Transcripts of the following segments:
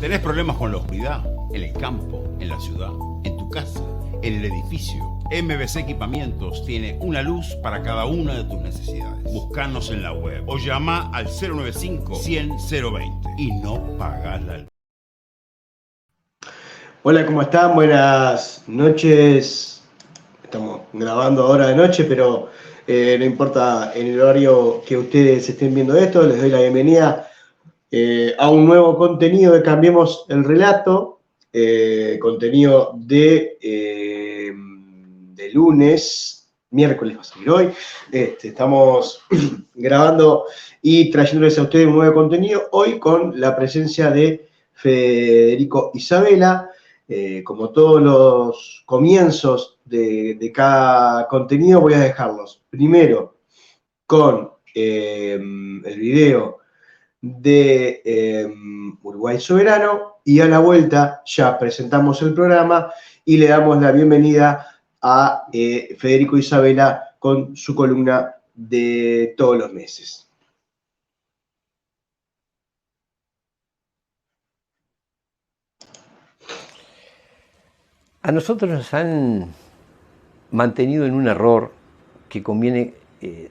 ¿Tenés problemas con la oscuridad? En el campo, en la ciudad, en tu casa, en el edificio. MBC Equipamientos tiene una luz para cada una de tus necesidades. Buscanos en la web o llama al 095-100-020 y no pagás la luz. Hola, ¿cómo están? Buenas noches. Estamos grabando ahora de noche, pero no importa en el horario que ustedes estén viendo esto, les doy la bienvenida a un nuevo contenido de Cambiemos el Relato, contenido de lunes, miércoles va a salir hoy. Estamos grabando y trayéndoles a ustedes un nuevo contenido, hoy con la presencia de Federico Isabela. Como todos los comienzos de cada contenido, voy a dejarlos primero con el video de Uruguay Soberano, y a la vuelta ya presentamos el programa y le damos la bienvenida a Federico Isabela con su columna de todos los meses. A nosotros nos han mantenido en un error que conviene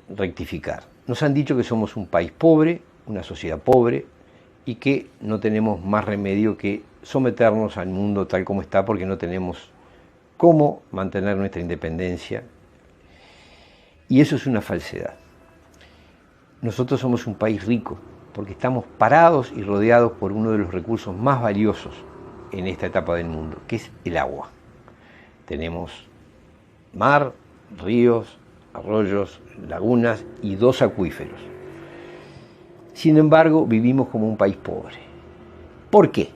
rectificar. Nos han dicho que somos un país pobre, una sociedad pobre, y que no tenemos más remedio que someternos al mundo tal como está, porque no tenemos cómo mantener nuestra independencia. Y eso es una falsedad. Nosotros somos un país rico, porque estamos parados y rodeados por uno de los recursos más valiosos en esta etapa del mundo, que es el agua. Tenemos mar, ríos, arroyos, lagunas y 2 acuíferos. Sin embargo, vivimos como un país pobre. ¿Por qué?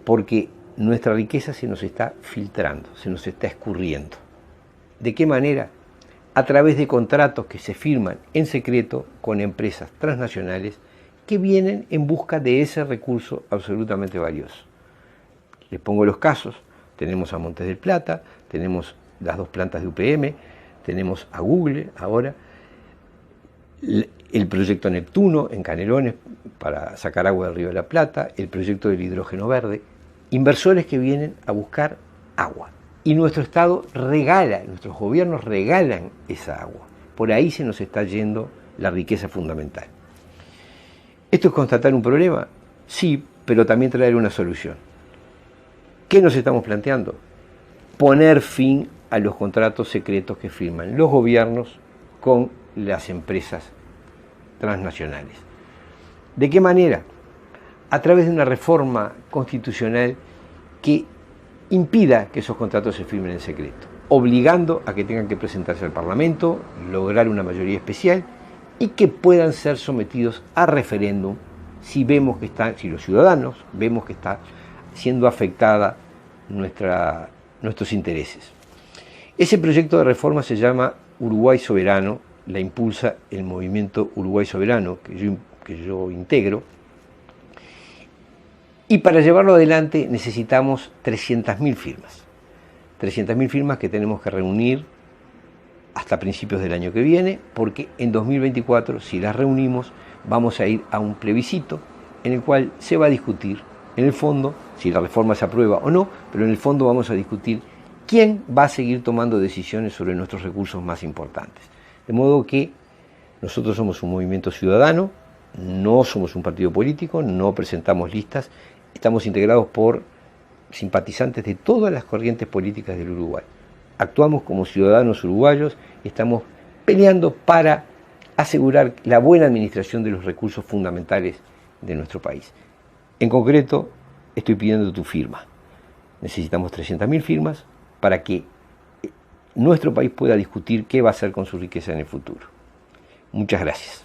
Porque nuestra riqueza se nos está filtrando, se nos está escurriendo. ¿De qué manera? A través de contratos que se firman en secreto con empresas transnacionales que vienen en busca de ese recurso absolutamente valioso. Les pongo los casos. Tenemos a Montes del Plata, tenemos las 2 plantas de UPM, tenemos a Google ahora, el proyecto Neptuno en Canelones para sacar agua del Río de la Plata, el proyecto del hidrógeno verde, inversores que vienen a buscar agua. Y nuestro Estado regala, nuestros gobiernos regalan esa agua. Por ahí se nos está yendo la riqueza fundamental. ¿Esto es constatar un problema? Sí, pero también traer una solución. ¿Qué nos estamos planteando? Poner fin a los contratos secretos que firman los gobiernos con las empresas transnacionales. ¿De qué manera? A través de una reforma constitucional que impida que esos contratos se firmen en secreto, obligando a que tengan que presentarse al Parlamento, lograr una mayoría especial y que puedan ser sometidos a referéndum si los ciudadanos vemos que está siendo afectada nuestros intereses. Ese proyecto de reforma se llama Uruguay Soberano, la impulsa el movimiento Uruguay Soberano, que yo integro, y para llevarlo adelante necesitamos 300.000 firmas. 300.000 firmas que tenemos que reunir hasta principios del año que viene, porque en 2024, si las reunimos, vamos a ir a un plebiscito en el cual se va a discutir, en el fondo, si la reforma se aprueba o no, pero en el fondo vamos a discutir quién va a seguir tomando decisiones sobre nuestros recursos más importantes. De modo que nosotros somos un movimiento ciudadano, no somos un partido político, no presentamos listas, estamos integrados por simpatizantes de todas las corrientes políticas del Uruguay. Actuamos como ciudadanos uruguayos y estamos peleando para asegurar la buena administración de los recursos fundamentales de nuestro país. En concreto, estoy pidiendo tu firma. Necesitamos 300.000 firmas para que nuestro país pueda discutir qué va a hacer con su riqueza en el futuro. Muchas gracias.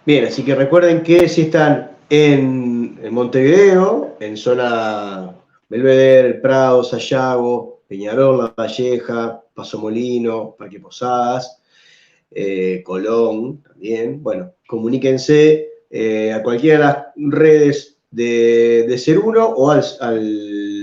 Bien, así que recuerden que si están en Montevideo, en zona Belvedere, El Prado, Sayago, Peñarol, La Valleja, Paso Molino, Parque Posadas, Colón también. Bueno, comuníquense a cualquiera de las redes de Ser Uno o al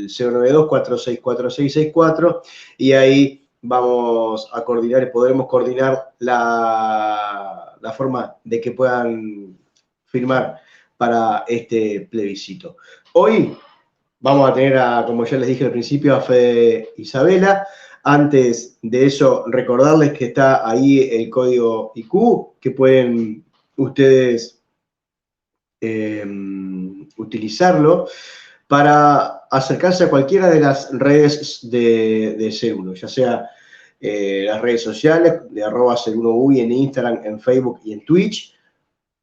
092-464664 y ahí vamos a coordinar y podremos coordinar la forma de que puedan firmar para este plebiscito. Hoy vamos a tener, como ya les dije al principio, a Fede Isabela. Antes de eso, recordarles que está ahí el código IQ, que pueden ustedes utilizarlo para acercarse a cualquiera de las redes de Ser Uno, ya sea las redes sociales de @Ser1Uy en Instagram, en Facebook y en Twitch,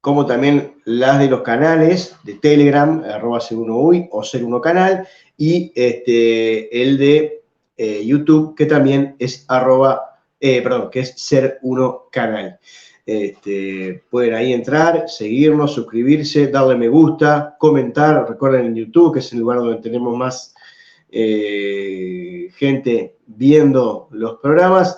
como también las de los canales de Telegram, @Ser1Uy o Ser Uno Canal, y el de YouTube, que también es que es Ser Uno Canal. Pueden ahí entrar, seguirnos, suscribirse, darle me gusta, comentar. Recuerden en YouTube, que es el lugar donde tenemos más gente viendo los programas.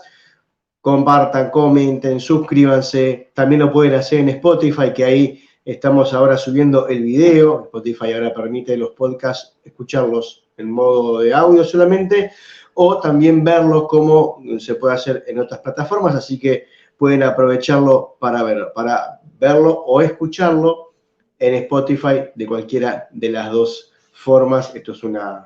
Compartan, comenten, suscríbanse. También lo pueden hacer en Spotify, que ahí estamos ahora subiendo el video. Spotify ahora permite los podcasts escucharlos en modo de audio solamente, o también verlos como se puede hacer en otras plataformas, así que pueden aprovecharlo para verlo o escucharlo en Spotify de cualquiera de las dos formas. Esto es una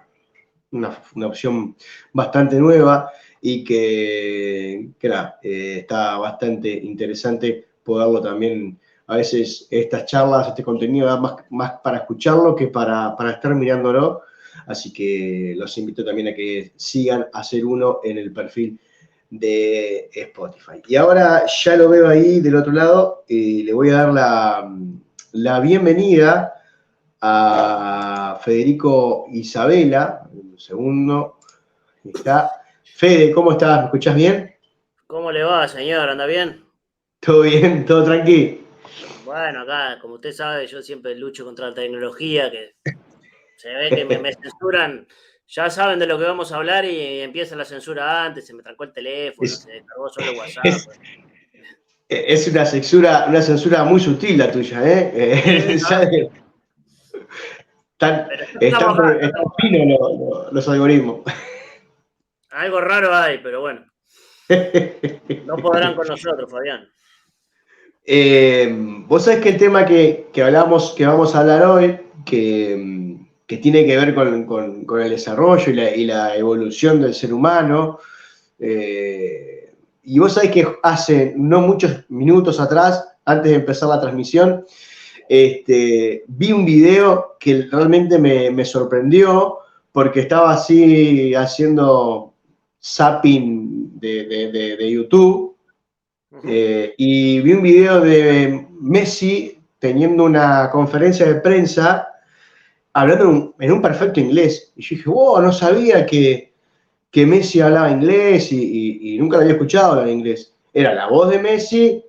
opción bastante nueva y que está bastante interesante poderlo también. A veces estas charlas, este contenido da más para escucharlo que para estar mirándolo. Así que los invito también a que sigan a Ser Uno en el perfil de Spotify. Y ahora ya lo veo ahí del otro lado y le voy a dar la bienvenida a Federico Isabela. Un segundo. Ahí está. Fede, ¿cómo estás? ¿Me escuchás bien? ¿Cómo le va, señor? ¿Anda bien? ¿Todo bien? ¿Todo tranqui? Bueno, acá, como usted sabe, yo siempre lucho contra la tecnología, que se ve que me censuran. Ya saben de lo que vamos a hablar y empieza la censura antes, se me trancó el teléfono, se descargó solo WhatsApp. Es una censura muy sutil la tuya, ¿eh? Están finos los algoritmos. Algo raro hay, pero bueno. No podrán con nosotros, Fabián. Vos sabés que el tema que vamos a hablar hoy, que tiene que ver con el desarrollo y la evolución del ser humano, y vos sabés que hace no muchos minutos atrás, antes de empezar la transmisión, vi un video que realmente me sorprendió, porque estaba así haciendo zapping de YouTube, y vi un video de Messi teniendo una conferencia de prensa hablando en un perfecto inglés. Y yo dije, wow, no sabía que Messi hablaba inglés y nunca lo había escuchado hablar inglés. Era la voz de Messi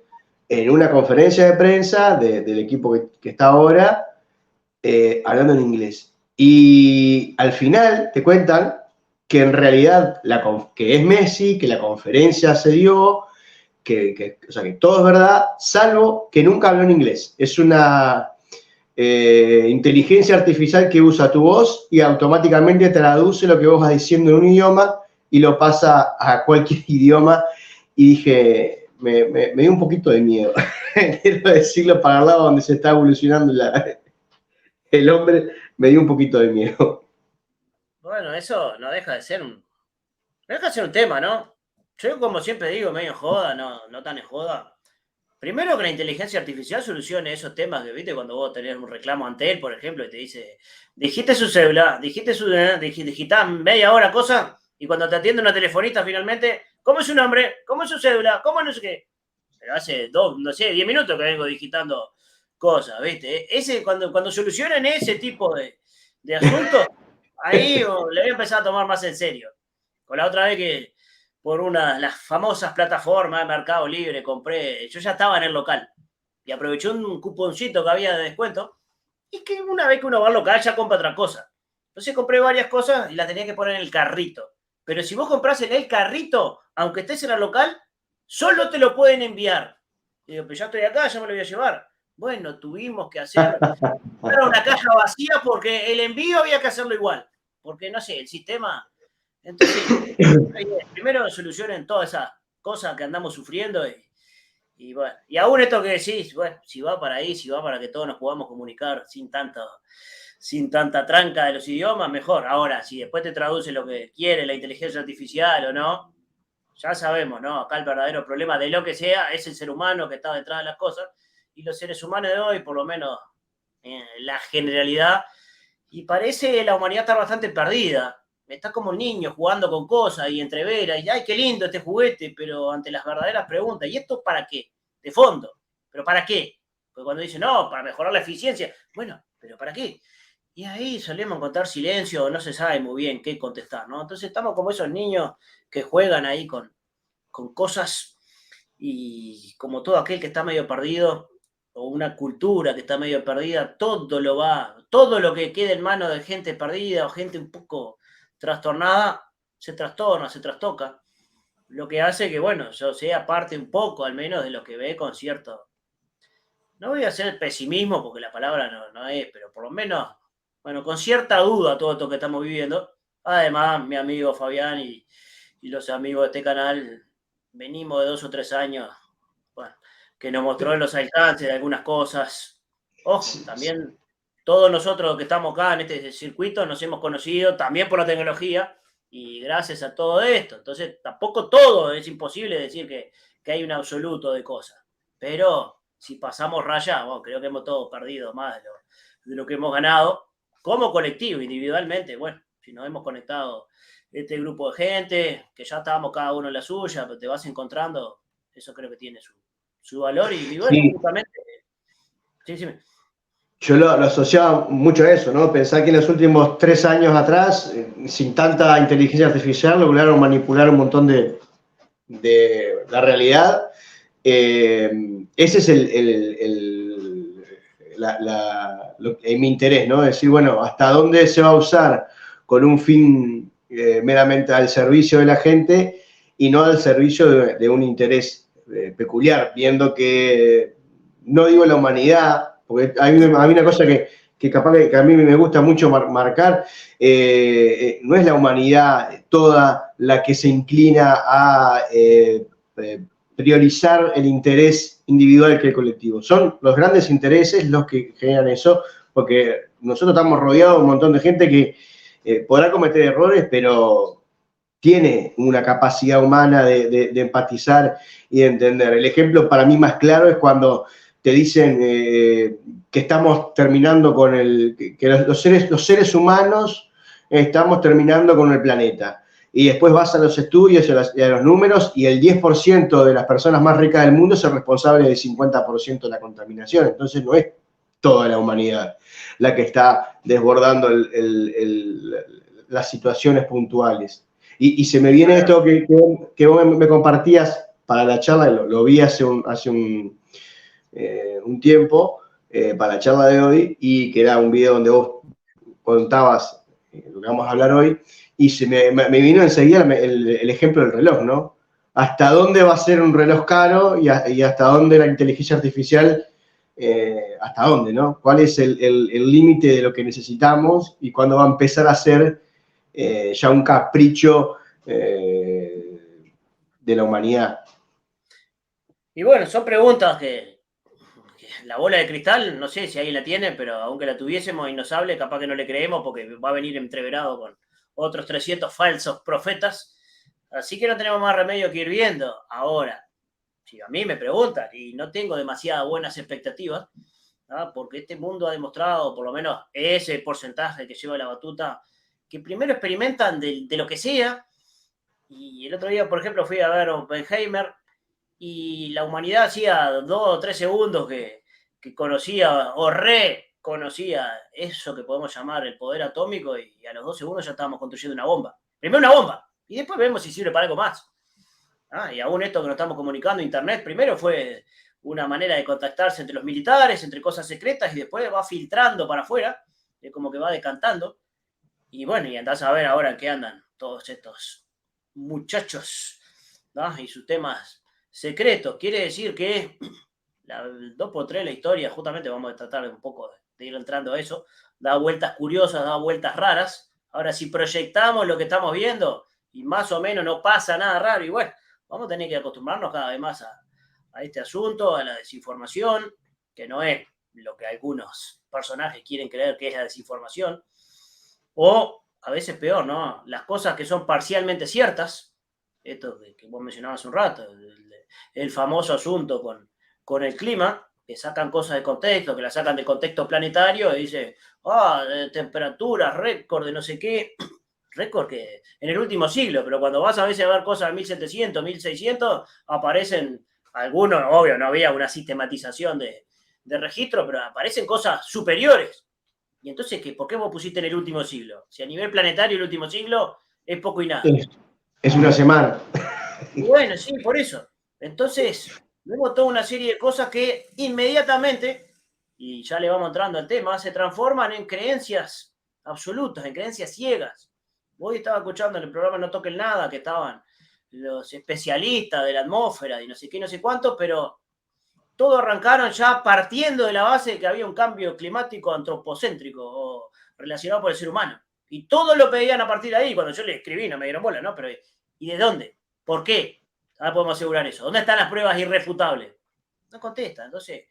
en una conferencia de prensa del equipo que está ahora, hablando en inglés. Y al final te cuentan que en realidad que es Messi, que la conferencia se dio, que todo es verdad, salvo que nunca habló en inglés. Es una inteligencia artificial que usa tu voz y automáticamente traduce lo que vos vas diciendo en un idioma y lo pasa a cualquier idioma. Y dije, me dio un poquito de miedo. Quiero decirlo, para el lado donde se está evolucionando el hombre, me dio un poquito de miedo. Bueno, eso no deja de ser un tema, ¿no? Yo, como siempre digo, medio en joda, no tan en joda. Primero, que la inteligencia artificial solucione esos temas que, viste, cuando vos tenés un reclamo ante él, por ejemplo, y te dice, dijiste su celular, digitás media hora cosa, y cuando te atiende una telefonista finalmente, ¿cómo es su nombre? ¿Cómo es su cédula? ¿Cómo no sé qué? Pero hace 10 minutos que vengo digitando cosas, ¿viste? Cuando solucionen ese tipo de asuntos, ahí le voy a empezar a tomar más en serio. Con la otra vez que por las famosas plataformas de Mercado Libre compré, yo ya estaba en el local y aproveché un cuponcito que había de descuento, y que una vez que uno va al local ya compra otra cosa. Entonces compré varias cosas y las tenía que poner en el carrito. Pero si vos compras en el carrito, aunque estés en el local, solo te lo pueden enviar. Y digo, pero ya estoy acá, ya me lo voy a llevar. Bueno, tuvimos que hacer una caja vacía porque el envío había que hacerlo igual. Porque, no sé, el sistema... Entonces, primero solucionen todas esas cosas que andamos sufriendo y bueno, y aún esto que decís, bueno, si va para ahí, si va para que todos nos podamos comunicar sin tanta tranca de los idiomas, mejor. Ahora, si después te traduce lo que quiere la inteligencia artificial o no, ya sabemos, ¿no? Acá el verdadero problema de lo que sea es el ser humano que está detrás de las cosas y los seres humanos de hoy, por lo menos la generalidad, y parece la humanidad estar bastante perdida. Está como un niño jugando con cosas y entrevera, y ¡ay, qué lindo este juguete! Pero ante las verdaderas preguntas, ¿y esto para qué? De fondo, ¿pero para qué? Porque cuando dicen, no, para mejorar la eficiencia, bueno, ¿pero para qué? Y ahí solemos encontrar silencio, no se sabe muy bien qué contestar, ¿no? Entonces estamos como esos niños que juegan ahí con cosas y como todo aquel que está medio perdido, o una cultura que está medio perdida, todo lo que quede en manos de gente perdida o gente un poco trastornada, se trastorna, se trastoca. Lo que hace que, bueno, yo sea parte un poco, al menos, de lo que ve con cierto... No voy a hacer pesimismo, porque la palabra no es, pero por lo menos, bueno, con cierta duda todo esto que estamos viviendo. Además, mi amigo Fabián y los amigos de este canal, venimos de 2 o 3 años, bueno, que nos mostró los alcances de algunas cosas. Ojo, también todos nosotros que estamos acá en este circuito nos hemos conocido también por la tecnología y gracias a todo esto. Entonces, tampoco todo es imposible decir que hay un absoluto de cosas. Pero si pasamos raya, bueno, creo que hemos todos perdido más de lo que hemos ganado como colectivo, individualmente. Bueno, si nos hemos conectado este grupo de gente, que ya estábamos cada uno en la suya, pero te vas encontrando, eso creo que tiene su valor y bueno, Sí. justamente... Sí, sí. Yo lo asociaba mucho a eso, ¿no? Pensar que en los últimos 3 años atrás, sin tanta inteligencia artificial, lograron manipular un montón de la realidad. Ese es mi interés, ¿no? Decir, bueno, hasta dónde se va a usar con un fin meramente al servicio de la gente y no al servicio de un interés peculiar, viendo que, no digo la humanidad, porque hay una cosa que capaz que a mí me gusta mucho marcar, no es la humanidad toda la que se inclina a priorizar el interés individual que el colectivo. Son los grandes intereses los que generan eso, porque nosotros estamos rodeados de un montón de gente que podrá cometer errores, pero tiene una capacidad humana de empatizar y de entender. El ejemplo para mí más claro es cuando te dicen que estamos terminando con que los seres humanos estamos terminando con el planeta. Y después vas a los estudios y a los números y el 10% de las personas más ricas del mundo es el responsable del 50% de la contaminación. Entonces no es toda la humanidad la que está desbordando las situaciones puntuales. Y se me viene esto que vos me compartías para la charla, lo vi hace un tiempo, para la charla de hoy, y que era un video donde vos contabas lo que vamos a hablar hoy, y me vino enseguida el ejemplo del reloj, ¿no? ¿Hasta dónde va a ser un reloj caro y hasta dónde la inteligencia artificial, hasta dónde, ¿no? ¿Cuál es el límite de lo que necesitamos y cuándo va a empezar a ser ya un capricho de la humanidad? Y bueno, son preguntas que la bola de cristal, no sé si alguien la tiene, pero aunque la tuviésemos y nos hable, capaz que no le creemos porque va a venir entreverado con otros 300 falsos profetas. Así que no tenemos más remedio que ir viendo. Ahora, si a mí me preguntan, y no tengo demasiadas buenas expectativas, ¿no? Porque este mundo ha demostrado, por lo menos ese porcentaje que lleva la batuta, que primero experimentan de lo que sea. Y el otro día, por ejemplo, fui a ver Oppenheimer y la humanidad hacía 2 o 3 segundos que conocía o reconocía eso que podemos llamar el poder atómico y a los 2 segundos ya estábamos construyendo una bomba. Primero una bomba y después vemos si sirve para algo más. Y aún esto que nos estamos comunicando, Internet, primero fue una manera de contactarse entre los militares, entre cosas secretas y después va filtrando para afuera, como que va decantando. Y bueno, y andás a ver ahora en qué andan todos estos muchachos, ¿no? Y sus temas secretos. Quiere decir que el 2x3 de la historia, justamente vamos a tratar un poco de ir entrando a eso, da vueltas curiosas, da vueltas raras. Ahora, si proyectamos lo que estamos viendo y más o menos no pasa nada raro, y bueno, vamos a tener que acostumbrarnos cada vez más a este asunto, a la desinformación, que no es lo que algunos personajes quieren creer que es la desinformación, o a veces peor, ¿no? Las cosas que son parcialmente ciertas, esto que vos mencionabas hace un rato, el famoso asunto con el clima, que sacan cosas de contexto, que la sacan de contexto planetario y dice, temperaturas, récord de no sé qué, récord que en el último siglo, pero cuando vas a veces a ver cosas de 1700, 1600, aparecen algunos, obvio, no había una sistematización de registro, pero aparecen cosas superiores. Y entonces, ¿por qué vos pusiste en el último siglo? Si a nivel planetario el último siglo es poco y nada. Es una semana. Y bueno, sí, por eso. Entonces, vemos toda una serie de cosas que inmediatamente, y ya le vamos entrando al tema, se transforman en creencias absolutas, en creencias ciegas. Hoy estaba escuchando en el programa No Toquen Nada, que estaban los especialistas de la atmósfera y no sé qué, no sé cuánto, pero todo arrancaron ya partiendo de la base de que había un cambio climático antropocéntrico o relacionado por el ser humano. Y todo lo pedían a partir de ahí. Cuando yo le escribí, no me dieron bola, ¿no? Pero, ¿y de dónde? ¿Por qué? Ahora podemos asegurar eso. ¿Dónde están las pruebas irrefutables? No contesta. Entonces,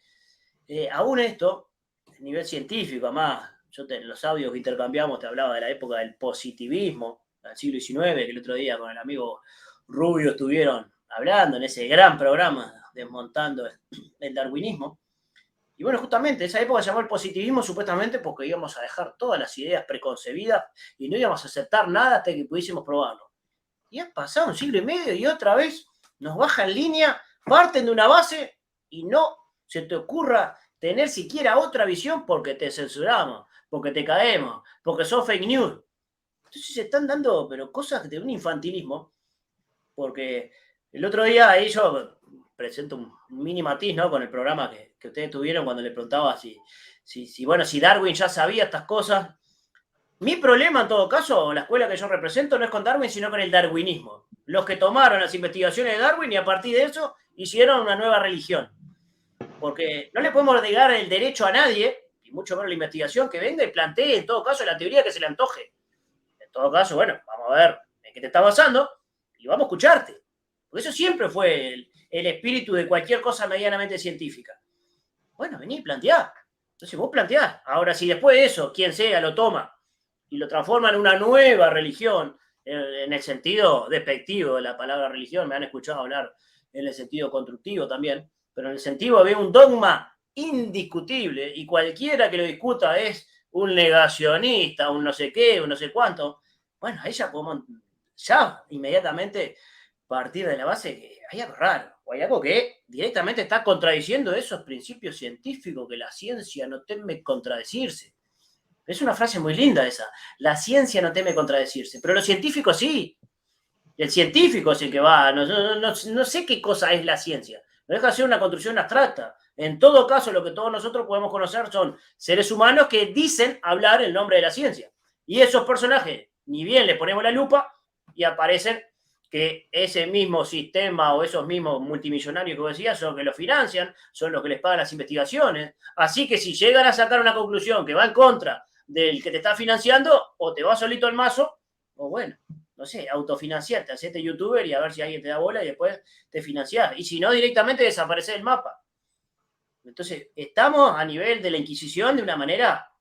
aún esto, a nivel científico, además, en los audios que intercambiamos te hablaba de la época del positivismo, del siglo XIX, que el otro día con el amigo Rubio estuvieron hablando en ese gran programa desmontando el darwinismo. Y bueno, justamente esa época se llamó el positivismo supuestamente porque íbamos a dejar todas las ideas preconcebidas y no íbamos a aceptar nada hasta que pudiésemos probarlo. Y ha pasado un siglo y medio y otra vez nos bajan línea, parten de una base y no se te ocurra tener siquiera otra visión porque te censuramos, porque te caemos, porque sos fake news. Entonces se están dando pero cosas de un infantilismo, porque el otro día ahí yo presento un mini matiz, ¿no? Con el programa que ustedes tuvieron cuando le preguntaba si Darwin ya sabía estas cosas. Mi problema, en todo caso, la escuela que yo represento, no es con Darwin, sino con el darwinismo. Los que tomaron las investigaciones de Darwin y a partir de eso hicieron una nueva religión. Porque no le podemos negar el derecho a nadie, y mucho menos la investigación, que venga y plantee, en todo caso, la teoría que se le antoje. En todo caso, bueno, vamos a ver en qué te está basando y vamos a escucharte. Porque eso siempre fue el espíritu de cualquier cosa medianamente científica. Bueno, vení y planteá. Entonces vos planteás. Ahora, si después de eso, quien sea lo toma y lo transforma en una nueva religión, en el sentido despectivo de la palabra religión, me han escuchado hablar en el sentido constructivo también, pero en el sentido de un dogma indiscutible y cualquiera que lo discuta es un negacionista, un no sé qué, un no sé cuánto, bueno, ahí ya podemos ya inmediatamente partir de la base que hay algo raro, o hay algo que directamente está contradiciendo esos principios científicos que la ciencia no teme contradecirse. Es una frase muy linda esa. La ciencia no teme contradecirse, pero los científicos sí. El científico es el que va. No sé qué cosa es la ciencia. No deja de ser una construcción abstracta. En todo caso, lo que todos nosotros podemos conocer son seres humanos que dicen hablar el nombre de la ciencia. Y esos personajes, ni bien le ponemos la lupa y aparecen que ese mismo sistema o esos mismos multimillonarios que vos decías son los que los financian, son los que les pagan las investigaciones. Así que si llegan a sacar una conclusión que va en contra del que te está financiando, o te vas solito al mazo, o bueno, no sé, autofinanciarte, hacete youtuber y a ver si alguien te da bola y después te financiás. Y si no, directamente desaparece del mapa. Entonces, estamos a nivel de la Inquisición de una manera,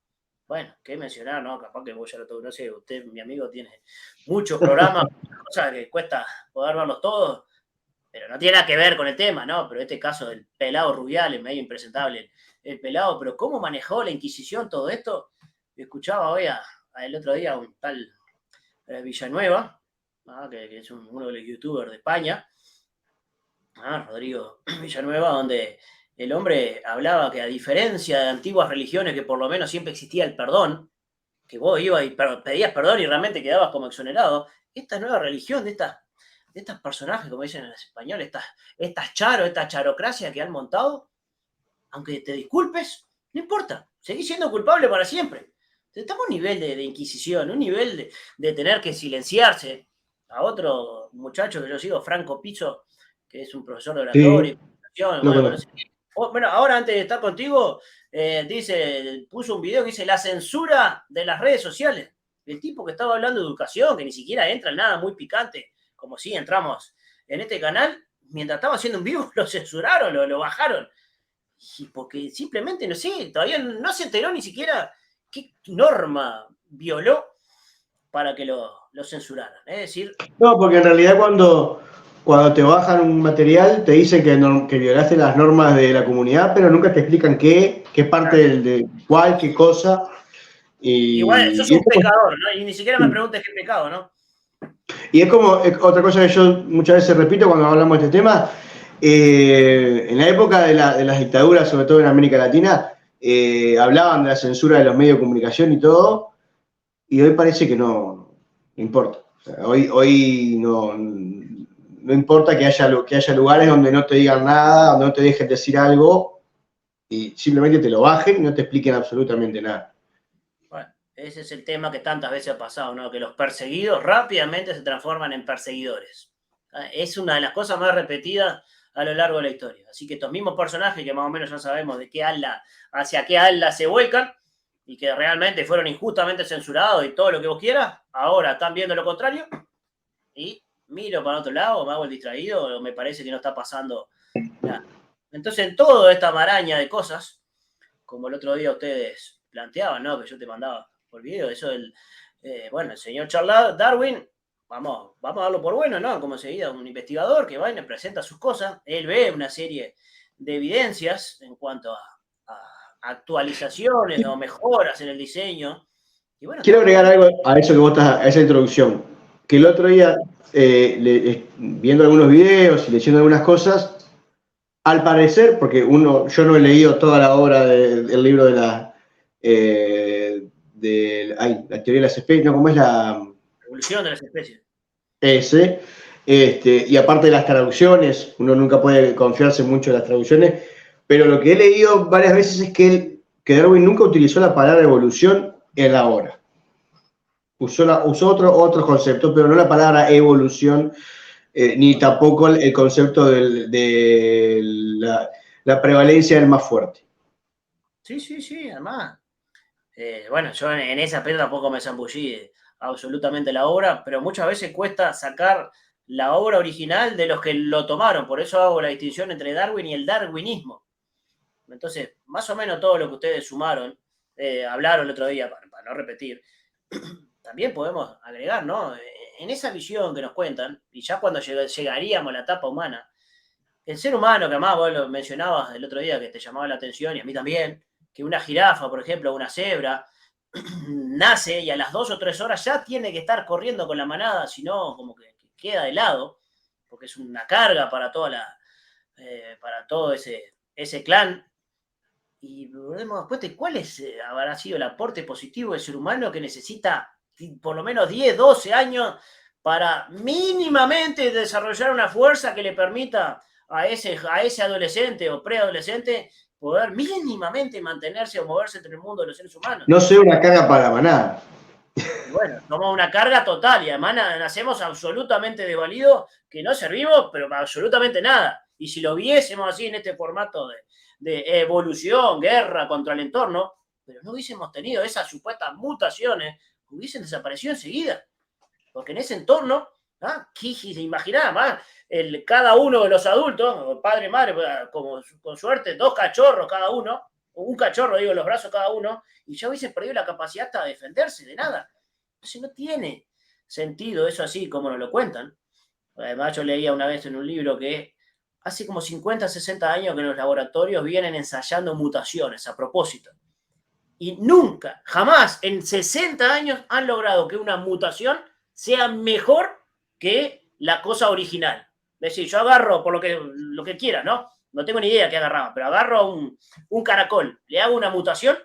bueno, qué mencionar, ¿no? Capaz que vos ya lo tengo, no sé, usted, mi amigo, tiene muchos programas, cosas que cuesta poder verlos todos, pero no tiene nada que ver con el tema, ¿no? Pero este caso del pelado Rubiales, medio impresentable, el pelado, pero ¿cómo manejó la Inquisición todo esto? Escuchaba hoy el otro día a un tal Villanueva, que es uno de los youtubers de España, Rodrigo Villanueva, donde el hombre hablaba que a diferencia de antiguas religiones que por lo menos siempre existía el perdón, que vos ibas y pedías perdón y realmente quedabas como exonerado, esta nueva religión de estos personajes, como dicen en español, esta charocracia que han montado, aunque te disculpes, no importa, seguís siendo culpable para siempre. Estamos a un nivel de inquisición, un nivel de tener que silenciarse. A otro muchacho que yo sigo, Franco Pizzo, que es un profesor de oratoria y Sí, comunicación, lo bueno, no sé conozco. qué. Bueno, ahora antes de estar contigo, puso un video que dice la censura de las redes sociales. El tipo que estaba hablando de educación, que ni siquiera entra en nada muy picante, como si entramos en este canal, mientras estaba haciendo un vivo, lo censuraron, lo bajaron. Y porque simplemente, no sé, todavía no se enteró ni siquiera qué norma violó para que lo censuraran. Es decir, No, porque en realidad cuando te bajan un material te dicen que violaste las normas de la comunidad, pero nunca te explican qué parte de cuál, qué cosa. igual sos Y es un como, pecador, ¿no? Y ni siquiera me preguntes qué pecado, ¿no? otra cosa que yo muchas veces repito cuando hablamos de este tema, en la época de las dictaduras, sobre todo en América Latina, hablaban de la censura de los medios de comunicación y todo, y hoy parece que no importa. O sea, hoy no importa que haya lugares donde no te digan nada, donde no te dejen decir algo, y simplemente te lo bajen y no te expliquen absolutamente nada. Bueno, ese es el tema que tantas veces ha pasado, ¿no? Que los perseguidos rápidamente se transforman en perseguidores. Es una de las cosas más repetidas a lo largo de la historia. Así que estos mismos personajes que más o menos ya sabemos de qué ala, hacia qué ala se vuelcan y que realmente fueron injustamente censurados y todo lo que vos quieras, ahora están viendo lo contrario y miro para otro lado, me hago el distraído o me parece que no está pasando nada. Entonces, en toda esta maraña de cosas, como el otro día ustedes planteaban, ¿no? Que yo te mandaba por video, eso del, bueno, el señor Charles Darwin, vamos a darlo por bueno, ¿no? Como seguida, un investigador que va y le presenta sus cosas, él ve una serie de evidencias en cuanto a actualizaciones o mejoras en el diseño, y bueno, Quiero todo agregar queda... algo a eso que vos estás, a esa introducción. Que el otro día, viendo algunos videos y leyendo algunas cosas, al parecer, porque yo no he leído toda la obra del libro la teoría de las especies, no, ¿cómo es la Evolución de las especies. ese? Y aparte de las traducciones, uno nunca puede confiarse mucho en las traducciones, pero lo que he leído varias veces es que Darwin nunca utilizó la palabra evolución en la obra. Usó otro concepto, pero no la palabra evolución, ni tampoco el concepto de la prevalencia del más fuerte. Sí, además. Bueno, yo en ese aspecto tampoco me zambullí absolutamente la obra, pero muchas veces cuesta sacar la obra original de los que lo tomaron. Por eso hago la distinción entre Darwin y el darwinismo. Entonces, más o menos todo lo que ustedes sumaron, hablaron el otro día, para no repetir, también podemos agregar, ¿no? En esa visión que nos cuentan, y ya cuando llegaríamos a la etapa humana, el ser humano, que además vos lo mencionabas el otro día, que te llamaba la atención, y a mí también, que una jirafa, por ejemplo, una cebra, nace y a las 2 o 3 horas ya tiene que estar corriendo con la manada, si no, como que queda de lado, porque es una carga para para todo ese clan. Y nos damos cuenta de cuál habrá sido el aporte positivo del ser humano que necesita por lo menos 10, 12 años para mínimamente desarrollar una fuerza que le permita a ese adolescente o preadolescente poder mínimamente mantenerse o moverse entre el mundo de los seres humanos. No sea una carga para la manada. Y bueno, somos una carga total y además nacemos absolutamente desvalidos, que no servimos, pero para absolutamente nada. Y si lo viésemos así en este formato de evolución, guerra contra el entorno, pero no hubiésemos tenido esas supuestas mutaciones, hubiesen desaparecido enseguida. Porque en ese entorno, ¿qué se imaginaba más? Cada uno de los adultos, padre y madre, como con suerte, 2 cachorros cada uno, o un cachorro, digo, en los brazos cada uno, y ya hubiesen perdido la capacidad hasta de defenderse de nada. Entonces no tiene sentido eso así como nos lo cuentan. Además, yo leía una vez en un libro que hace como 50, 60 años que en los laboratorios vienen ensayando mutaciones a propósito. Y nunca, jamás, en 60 años han logrado que una mutación sea mejor que la cosa original. Es decir, yo agarro por lo que quiera, ¿no? No tengo ni idea qué agarraba, pero agarro un caracol, le hago una mutación,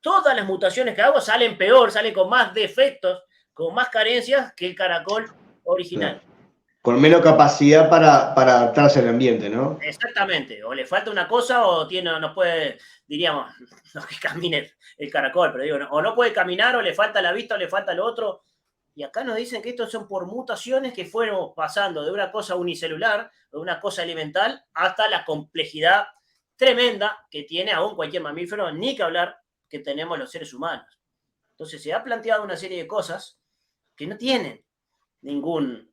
todas las mutaciones que hago salen peor, salen con más defectos, con más carencias que el caracol original. con menos capacidad para adaptarse al ambiente, ¿no? Exactamente, o le falta una cosa o no puede, diríamos, no que camine el caracol, pero digo, o no puede caminar, o le falta la vista, o le falta lo otro. Y acá nos dicen que estos son por mutaciones que fueron pasando de una cosa unicelular, de una cosa elemental, hasta la complejidad tremenda que tiene aún cualquier mamífero, ni que hablar que tenemos los seres humanos. Entonces se ha planteado una serie de cosas que no tienen ningún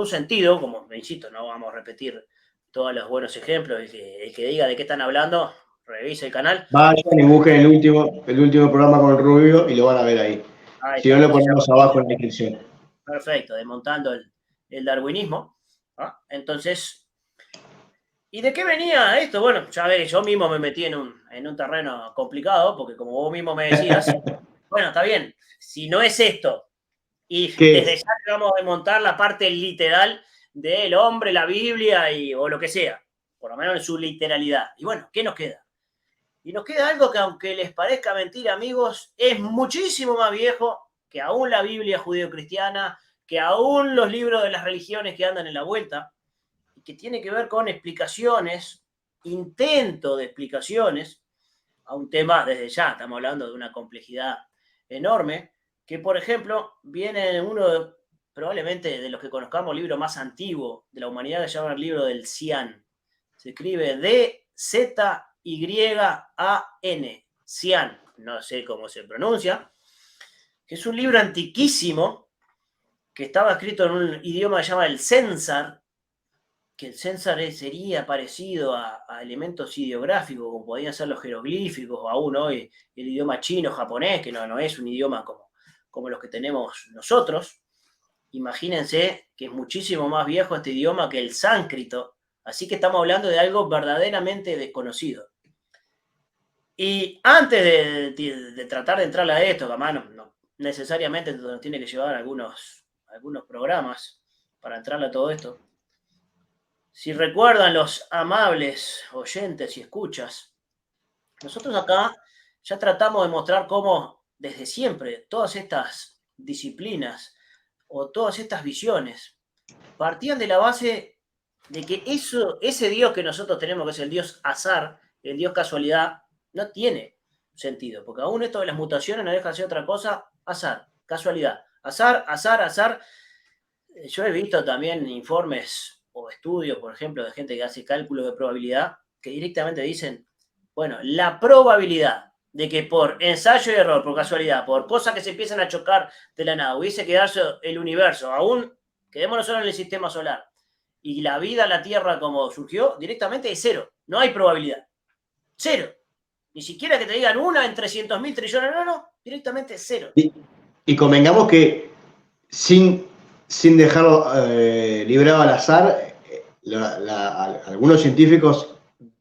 sentido, como me insisto, no vamos a repetir todos los buenos ejemplos, el que diga de qué están hablando, revise el canal. Vayan y busquen el último programa con el Rubio y lo van a ver ahí. Ahí Si no, está, lo ponemos abajo en la descripción. perfecto, desmontando el darwinismo. ¿Ah? Entonces, ¿y de qué venía esto? Bueno, ya ves, yo mismo me metí en un terreno complicado, porque como vos mismo me decías, bueno, está bien, si no es esto, y desde ya vamos a desmontar la parte literal del hombre, la Biblia o lo que sea, por lo menos en su literalidad. Y bueno, ¿qué nos queda? Y nos queda algo que, aunque les parezca mentira, amigos, es muchísimo más viejo que aún la Biblia judío-cristiana, que aún los libros de las religiones que andan en la vuelta, y que tiene que ver con explicaciones, intento de explicaciones, a un tema desde ya, estamos hablando de una complejidad enorme, que por ejemplo viene en uno probablemente de los que conozcamos libro más antiguo de la humanidad, que se llama el libro del Cian. Se escribe D-Z-Y-A-N, Cian, no sé cómo se pronuncia, que es un libro antiquísimo que estaba escrito en un idioma que se llama el Censar, que el Censar sería parecido a elementos ideográficos, como podían ser los jeroglíficos, o aún hoy el idioma chino, japonés, que no es un idioma como los que tenemos nosotros. Imagínense que es muchísimo más viejo este idioma que el sánscrito, así que estamos hablando de algo verdaderamente desconocido. Y antes de tratar de entrar a esto, que además no necesariamente nos tiene que llevar algunos programas para entrar a todo esto, si recuerdan los amables oyentes y escuchas, nosotros acá ya tratamos de mostrar cómo desde siempre todas estas disciplinas o todas estas visiones partían de la base de que ese Dios que nosotros tenemos, que es el Dios azar, el Dios casualidad, no tiene sentido, porque aún esto de las mutaciones no deja de ser otra cosa, azar, casualidad, azar, azar, azar. Yo he visto también informes o estudios, por ejemplo, de gente que hace cálculos de probabilidad, que directamente dicen, bueno, la probabilidad de que por ensayo y error, por casualidad, por cosas que se empiezan a chocar de la nada, hubiese quedado el universo, aún quedémonos solo en el sistema solar, y la vida en la Tierra como surgió, directamente es cero. No hay probabilidad. Cero. Ni siquiera que te digan una en 300.000 trillones, no, directamente cero. Y convengamos que sin dejarlo librado al azar, algunos científicos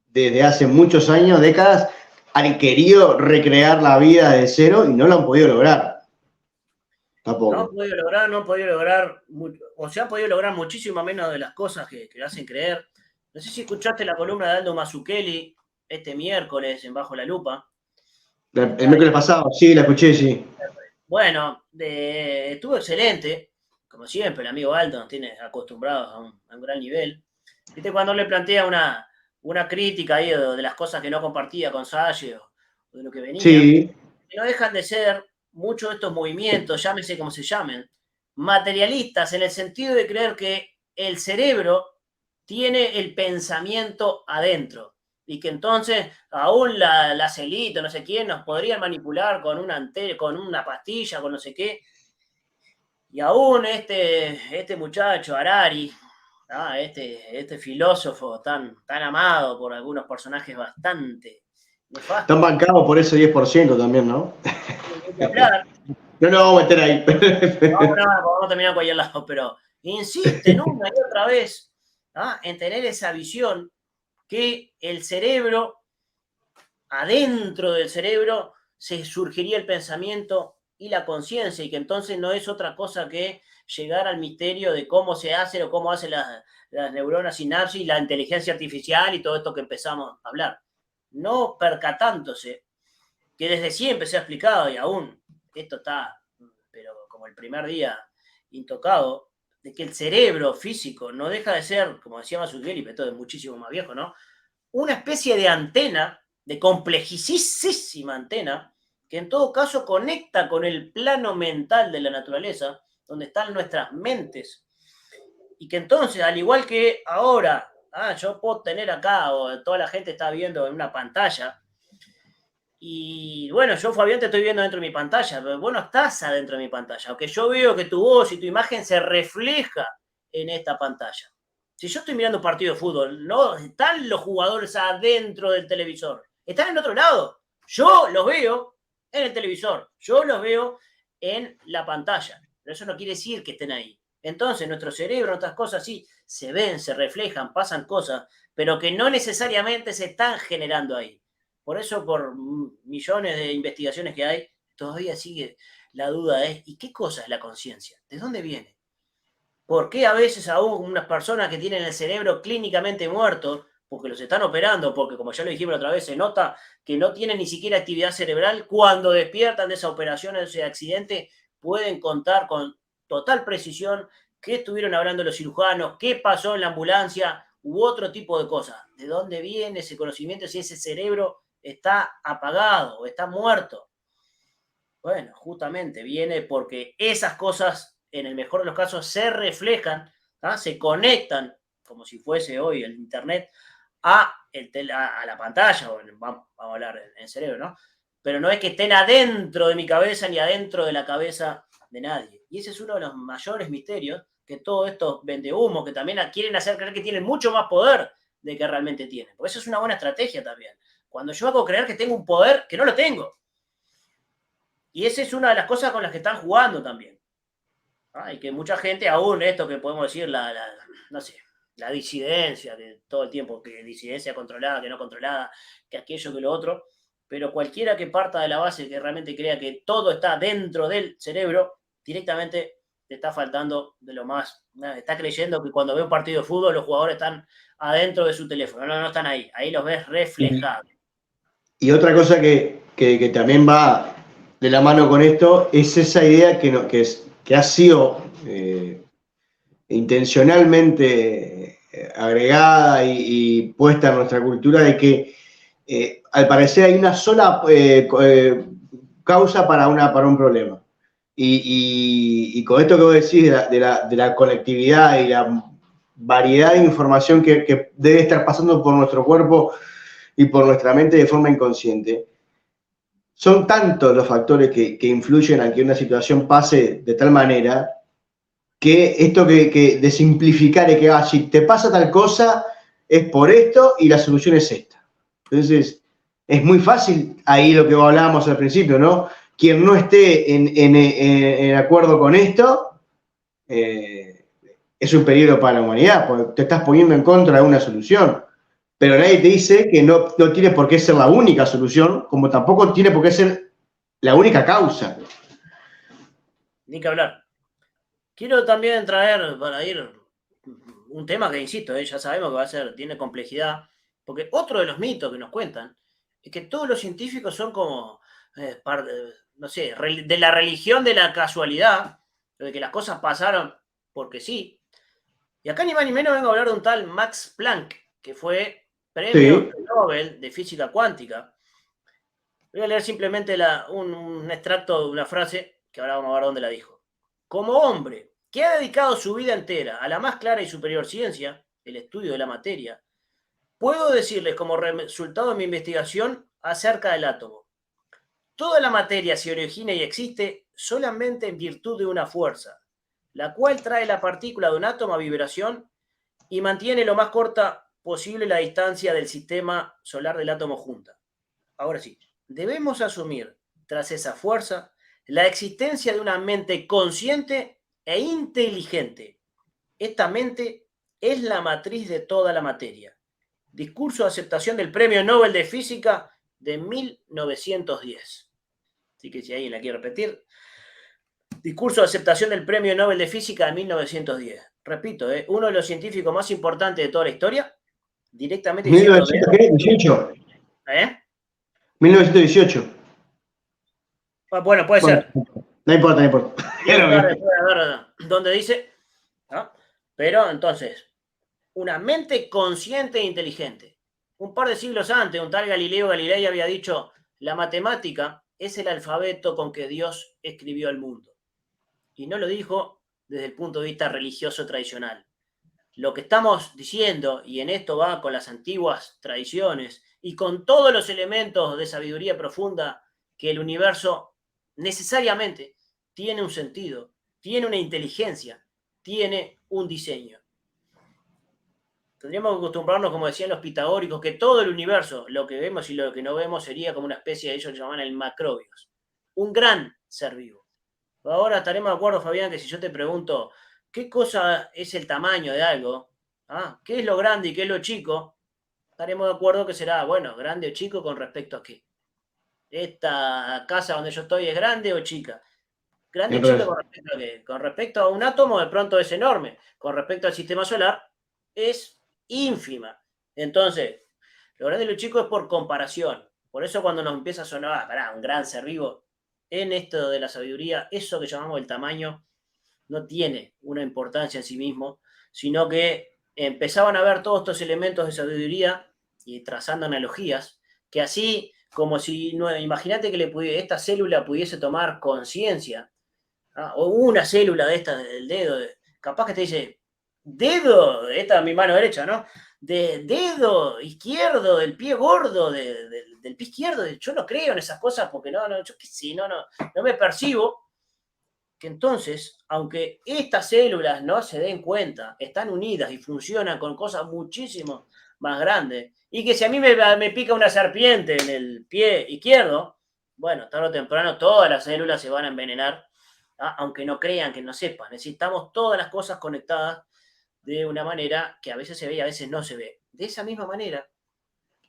desde hace muchos años, décadas, han querido recrear la vida de cero y no lo han podido lograr. Tampoco. No han podido lograr, o se han podido lograr muchísimo menos de las cosas que hacen creer. No sé si escuchaste la columna de Aldo Mazzucchelli este miércoles en Bajo la Lupa. El miércoles pasado, sí, la escuché, sí. Bueno, estuvo excelente, como siempre, el amigo Aldo nos tiene acostumbrados a un gran nivel. ¿Viste? Cuando le plantea una crítica ahí de las cosas que no compartía con Salle o de lo que venía, sí, que no dejan de ser muchos de estos movimientos, llámese como se llamen, materialistas, en el sentido de creer que el cerebro tiene el pensamiento adentro y que entonces aún las élites, no sé quién, nos podrían manipular con una pastilla, con no sé qué. Y aún este muchacho, Harari, este filósofo tan amado por algunos personajes bastante nefastos. Están bancados por ese 10% también, ¿no? No nos vamos a meter ahí. Vamos a terminar por ahí al lado, pero insisten una y otra vez en tener esa visión que el cerebro, adentro del cerebro, se surgiría el pensamiento y la conciencia, y que entonces no es otra cosa que llegar al misterio de cómo se hace o cómo hacen las neuronas sinapsis, la inteligencia artificial y todo esto que empezamos a hablar. No percatándose que desde siempre se ha explicado, y aún esto está, pero como el primer día, intocado, de que el cerebro físico no deja de ser, como decía Mazzucchelli, pero todo es muchísimo más viejo, ¿no? Una especie de antena, de complejísima antena, que en todo caso conecta con el plano mental de la naturaleza, donde están nuestras mentes. Y que entonces, al igual que ahora, yo puedo tener acá, o toda la gente está viendo en una pantalla, y bueno, yo, Fabián, te estoy viendo dentro de mi pantalla, pero vos no estás adentro de mi pantalla, aunque yo veo que tu voz y tu imagen se refleja en esta pantalla. Si yo estoy mirando un partido de fútbol, no están los jugadores adentro del televisor, están en otro lado. Yo los veo en el televisor, yo los veo en la pantalla, pero eso no quiere decir que estén ahí. Entonces, nuestro cerebro, otras cosas sí, se ven, se reflejan, pasan cosas, pero que no necesariamente se están generando ahí. Por eso, por millones de investigaciones que hay, todavía sigue la duda de, ¿y qué cosa es la conciencia? ¿De dónde viene? ¿Por qué a veces aún unas personas que tienen el cerebro clínicamente muerto, porque los están operando, porque como ya lo dijimos otra vez, se nota que no tienen ni siquiera actividad cerebral, cuando despiertan de esa operación, de ese accidente, pueden contar con total precisión qué estuvieron hablando los cirujanos, qué pasó en la ambulancia, u otro tipo de cosas? ¿De dónde viene ese conocimiento si ese cerebro está apagado o está muerto? Bueno, justamente viene porque esas cosas, en el mejor de los casos, se reflejan, se conectan, como si fuese hoy el internet, a la pantalla, o vamos a hablar en cerebro, ¿no? Pero no es que estén adentro de mi cabeza ni adentro de la cabeza de nadie. Y ese es uno de los mayores misterios, que todos estos vendehumos que también quieren hacer creer que tienen mucho más poder de que realmente tienen. Porque eso es una buena estrategia también. Cuando yo hago creer que tengo un poder que no lo tengo. Y esa es una de las cosas con las que están jugando también. Y que mucha gente, aún esto que podemos decir, no sé, la disidencia de todo el tiempo, que disidencia controlada, que no controlada, que aquello, que lo otro, pero cualquiera que parta de la base que realmente crea que todo está dentro del cerebro, directamente te está faltando de lo más. Está creyendo que cuando ve un partido de fútbol los jugadores están adentro de su teléfono. No están ahí. Ahí los ves reflejados. Y otra cosa que también va de la mano con esto es esa idea que ha sido intencionalmente agregada y puesta en nuestra cultura de que al parecer hay una sola causa para un problema. Y con esto que vos decís de la conectividad y la variedad de información que debe estar pasando por nuestro cuerpo y por nuestra mente de forma inconsciente, son tantos los factores que influyen a que una situación pase de tal manera que esto de simplificar es que si te pasa tal cosa es por esto y la solución es esta. Entonces, es muy fácil ahí lo que hablábamos al principio, ¿no? Quien no esté en acuerdo con esto es un peligro para la humanidad, porque te estás poniendo en contra de una solución. Pero nadie te dice que no tiene por qué ser la única solución, como tampoco tiene por qué ser la única causa. Ni que hablar. Quiero también traer para ir un tema que, insisto, ya sabemos que tiene complejidad, porque otro de los mitos que nos cuentan es que todos los científicos son como, no sé, de la religión de la casualidad, de que las cosas pasaron porque sí. Y acá ni más ni menos vengo a hablar de un tal Max Planck, que fue premio Nobel de física cuántica. Voy a leer simplemente un extracto de una frase que ahora vamos a ver dónde la dijo. Como hombre que ha dedicado su vida entera a la más clara y superior ciencia, el estudio de la materia, puedo decirles como resultado de mi investigación acerca del átomo. Toda la materia se origina y existe solamente en virtud de una fuerza, la cual trae la partícula de un átomo a vibración y mantiene lo más corta posible la distancia del sistema solar del átomo junta. Ahora sí, debemos asumir, tras esa fuerza, la existencia de una mente consciente e inteligente. Esta mente es la matriz de toda la materia. Discurso de aceptación del Premio Nobel de Física de 1910. Así que si alguien la quiere repetir. Discurso de aceptación del Premio Nobel de Física de 1910. Repito, uno de los científicos más importantes de toda la historia, directamente diciendo... 1918. 1918. Bueno, puede ser. No importa. Donde dice ¿no? Pero entonces, una mente consciente e inteligente. Un par de siglos antes, un tal Galileo Galilei había dicho, la matemática es el alfabeto con que Dios escribió el mundo. Y no lo dijo desde el punto de vista religioso tradicional. Lo que estamos diciendo, y en esto va con las antiguas tradiciones y con todos los elementos de sabiduría profunda, que el universo necesariamente tiene un sentido, tiene una inteligencia, tiene un diseño. Tendríamos que acostumbrarnos, como decían los pitagóricos, que todo el universo, lo que vemos y lo que no vemos, sería como una especie de ellos que llaman el macrobios, un gran ser vivo. Ahora estaremos de acuerdo, Fabián, que si yo te pregunto qué cosa es el tamaño de algo, qué es lo grande y qué es lo chico, estaremos de acuerdo que será, bueno, grande o chico con respecto a qué. ¿Esta casa donde yo estoy es grande o chica? Grande o chica con respecto a qué. Con respecto a un átomo, de pronto es enorme. Con respecto al sistema solar, es ínfima. Entonces, lo grande y lo chico es por comparación. Por eso cuando nos empieza a sonar, un gran ser vivo, en esto de la sabiduría, eso que llamamos el tamaño no tiene una importancia en sí mismo, sino que empezaban a ver todos estos elementos de sabiduría y trazando analogías, que así como si, imagínate que esta célula pudiese tomar conciencia, o una célula de esta del dedo, capaz que te dice, dedo, esta es mi mano derecha, ¿no? De dedo izquierdo, del pie gordo, del pie izquierdo, yo no creo en esas cosas porque yo qué sé, no me percibo. Que entonces, aunque estas células no se den cuenta, están unidas y funcionan con cosas muchísimo más grandes, y que si a mí me pica una serpiente en el pie izquierdo, bueno, tarde o temprano todas las células se van a envenenar, aunque no crean, que no sepan. Necesitamos todas las cosas conectadas de una manera que a veces se ve y a veces no se ve. De esa misma manera,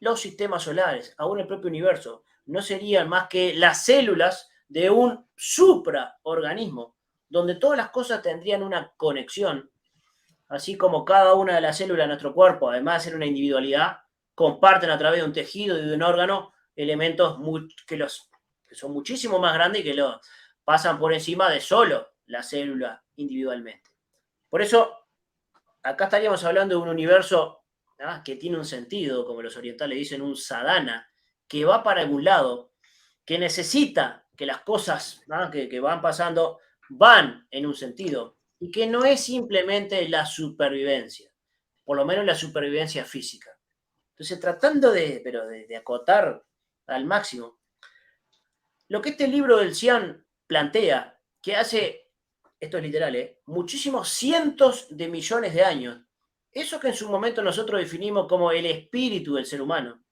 los sistemas solares, aún el propio universo, no serían más que las células de un supraorganismo, donde todas las cosas tendrían una conexión, así como cada una de las células de nuestro cuerpo, además de ser una individualidad, comparten a través de un tejido y de un órgano elementos que son muchísimo más grandes y que lo pasan por encima de solo la célula individualmente. Por eso, acá estaríamos hablando de un universo que tiene un sentido, como los orientales dicen, un sadhana, que va para algún lado, que necesita que las cosas que van pasando van en un sentido, y que no es simplemente supervivencia, por lo menos la supervivencia física. Entonces, tratando de acotar al máximo, lo que este libro del Xian plantea, que hace, esto es literal, muchísimos cientos de millones de años, eso que en su momento nosotros definimos como el espíritu del ser humano,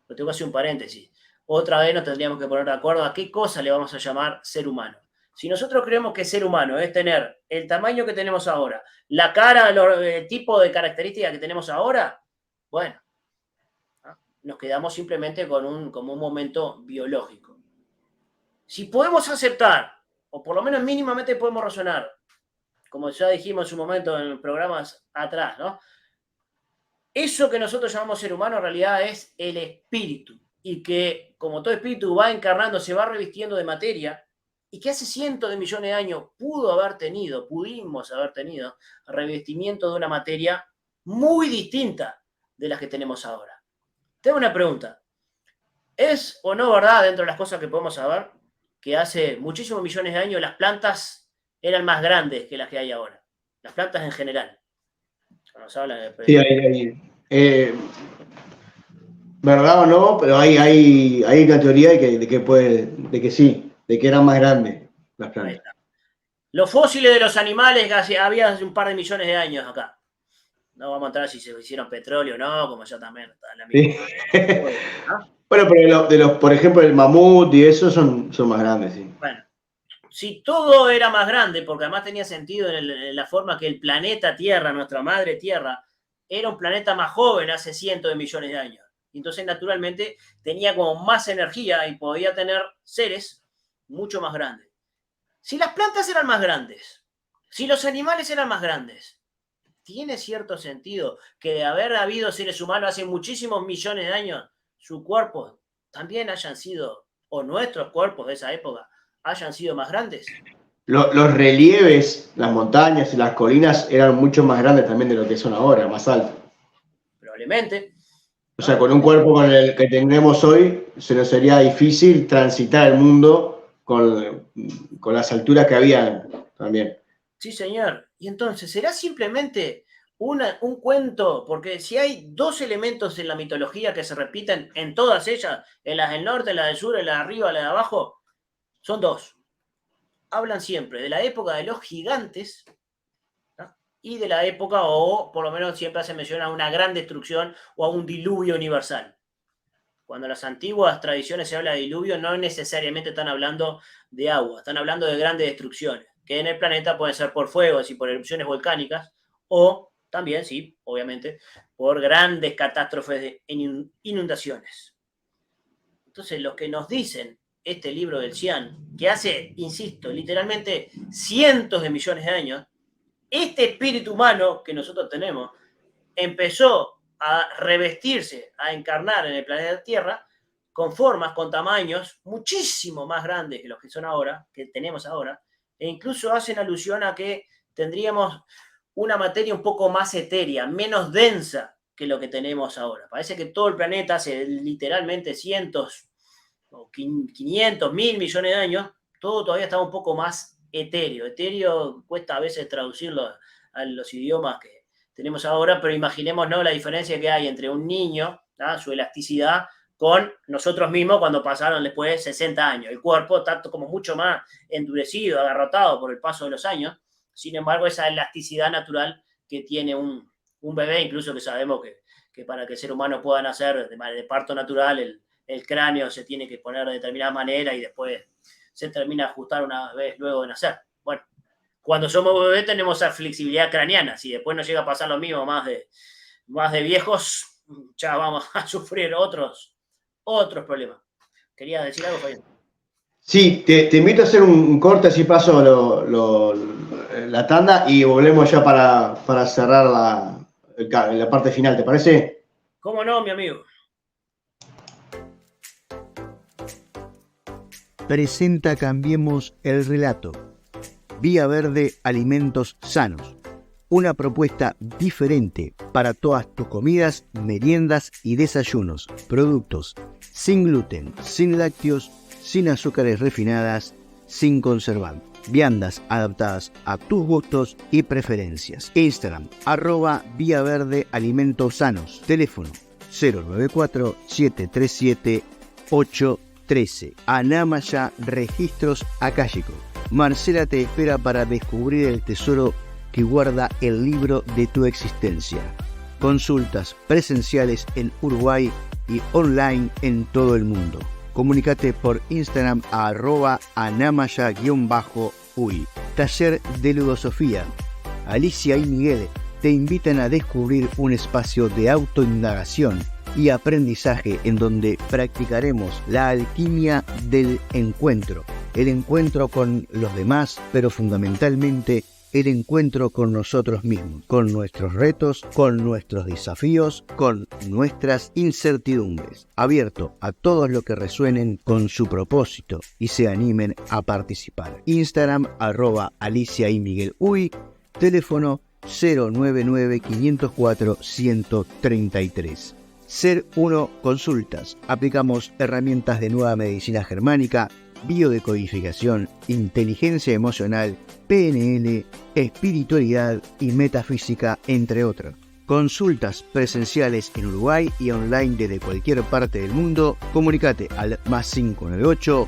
lo tengo que hacer un paréntesis, otra vez nos tendríamos que poner de acuerdo a qué cosa le vamos a llamar ser humano. Si nosotros creemos que ser humano es tener el tamaño que tenemos ahora, la cara, el tipo de características que tenemos ahora, bueno, nos quedamos simplemente como un momento biológico. Si podemos aceptar, o por lo menos mínimamente podemos razonar, como ya dijimos en su momento en programas atrás, ¿no? Eso que nosotros llamamos ser humano en realidad es el espíritu, y que como todo espíritu va encarnando, se va revistiendo de materia, y que hace cientos de millones de años pudimos haber tenido revestimiento de una materia muy distinta de las que tenemos ahora. Tengo una pregunta. ¿Es o no verdad, dentro de las cosas que podemos saber, que hace muchísimos millones de años las plantas eran más grandes que las que hay ahora? Las plantas en general. Cuando se habla de... Sí, verdad o no, pero hay una teoría de que sí, de que eran más grandes las plantas. Los fósiles de los animales que había hace un par de millones de años acá. No vamos a entrar si se hicieron petróleo o no, como ya también está en la misma. Sí. Bueno, pero por ejemplo, el mamut y eso son más grandes, sí. Bueno, si todo era más grande, porque además tenía sentido en la forma que el planeta Tierra, nuestra madre Tierra, era un planeta más joven hace cientos de millones de años. Entonces, naturalmente, tenía como más energía y podía tener seres mucho más grandes. Si las plantas eran más grandes, si los animales eran más grandes, tiene cierto sentido que de haber habido seres humanos hace muchísimos millones de años, sus cuerpos también hayan sido, o nuestros cuerpos de esa época, hayan sido más grandes. los relieves, las montañas y las colinas eran mucho más grandes también de lo que son ahora, más altos. Probablemente. O sea, con un cuerpo con el que tenemos hoy, se nos sería difícil transitar el mundo con las alturas que había también. Sí, señor. Y entonces, ¿será simplemente un cuento? Porque si hay dos elementos en la mitología que se repiten en todas ellas, en las del norte, en las del sur, en las de arriba, en las de abajo, son dos. Hablan siempre de la época de los gigantes, ¿no? Y de la época, o por lo menos siempre se menciona una gran destrucción o a un diluvio universal. Cuando en las antiguas tradiciones se habla de diluvio, no necesariamente están hablando de agua, están hablando de grandes destrucciones, que en el planeta pueden ser por fuegos y por erupciones volcánicas, o también, sí, obviamente, por grandes catástrofes de inundaciones. Entonces, lo que nos dicen este libro del Xi'an, que hace, insisto, literalmente cientos de millones de años, este espíritu humano que nosotros tenemos empezó a revestirse, a encarnar en el planeta Tierra con formas, con tamaños muchísimo más grandes que los que son ahora, que tenemos ahora, e incluso hacen alusión a que tendríamos una materia un poco más etérea, menos densa que lo que tenemos ahora. Parece que todo el planeta hace literalmente cientos o 500, 1000 millones de años, todo todavía está un poco más etéreo. Etéreo cuesta a veces traducirlo a los idiomas que tenemos ahora, pero imaginemos, ¿no?, la diferencia que hay entre un niño, ¿no?, su elasticidad, con nosotros mismos cuando pasaron después de 60 años. El cuerpo está como mucho más endurecido, agarrotado por el paso de los años. Sin embargo, esa elasticidad natural que tiene un bebé, incluso que sabemos que para que el ser humano pueda nacer de parto natural, el cráneo se tiene que poner de determinada manera y después se termina de ajustar una vez luego de nacer. Bueno, cuando somos bebés tenemos esa flexibilidad craneana. Si después nos llega a pasar lo mismo más de viejos, ya vamos a sufrir otros problemas. ¿Quería decir algo, Fabián? Sí, te invito a hacer un corte, así paso la tanda y volvemos ya para cerrar la parte final, ¿te parece? ¿Cómo no, mi amigo? Presenta Cambiemos el Relato. Vía Verde Alimentos Sanos. Una propuesta diferente para todas tus comidas, meriendas y desayunos. Productos sin gluten, sin lácteos, sin azúcares refinadas, sin conservantes. Viandas adaptadas a tus gustos y preferencias. Instagram, @Vía Verde Alimentos Sanos. Teléfono 094-737-813. Anamaya Registros Akashicos. Marcela te espera para descubrir el tesoro que guarda el libro de tu existencia. Consultas presenciales en Uruguay y online en todo el mundo. Comunícate por Instagram a @anamaya_uy. Taller de Ludosofía. Alicia y Miguel te invitan a descubrir un espacio de autoindagación y aprendizaje en donde practicaremos la alquimia del encuentro. El encuentro con los demás, pero fundamentalmente el encuentro con nosotros mismos, con nuestros retos, con nuestros desafíos, con nuestras incertidumbres. Abierto a todos los que resuenen con su propósito y se animen a participar. Instagram @Alicia y Miguel Uy. Teléfono 099-504-133. Ser 1 Consultas. Aplicamos herramientas de nueva medicina germánica, biodecodificación, inteligencia emocional, PNL, espiritualidad y metafísica, entre otros. Consultas presenciales en Uruguay y online desde cualquier parte del mundo. Comunicate al +598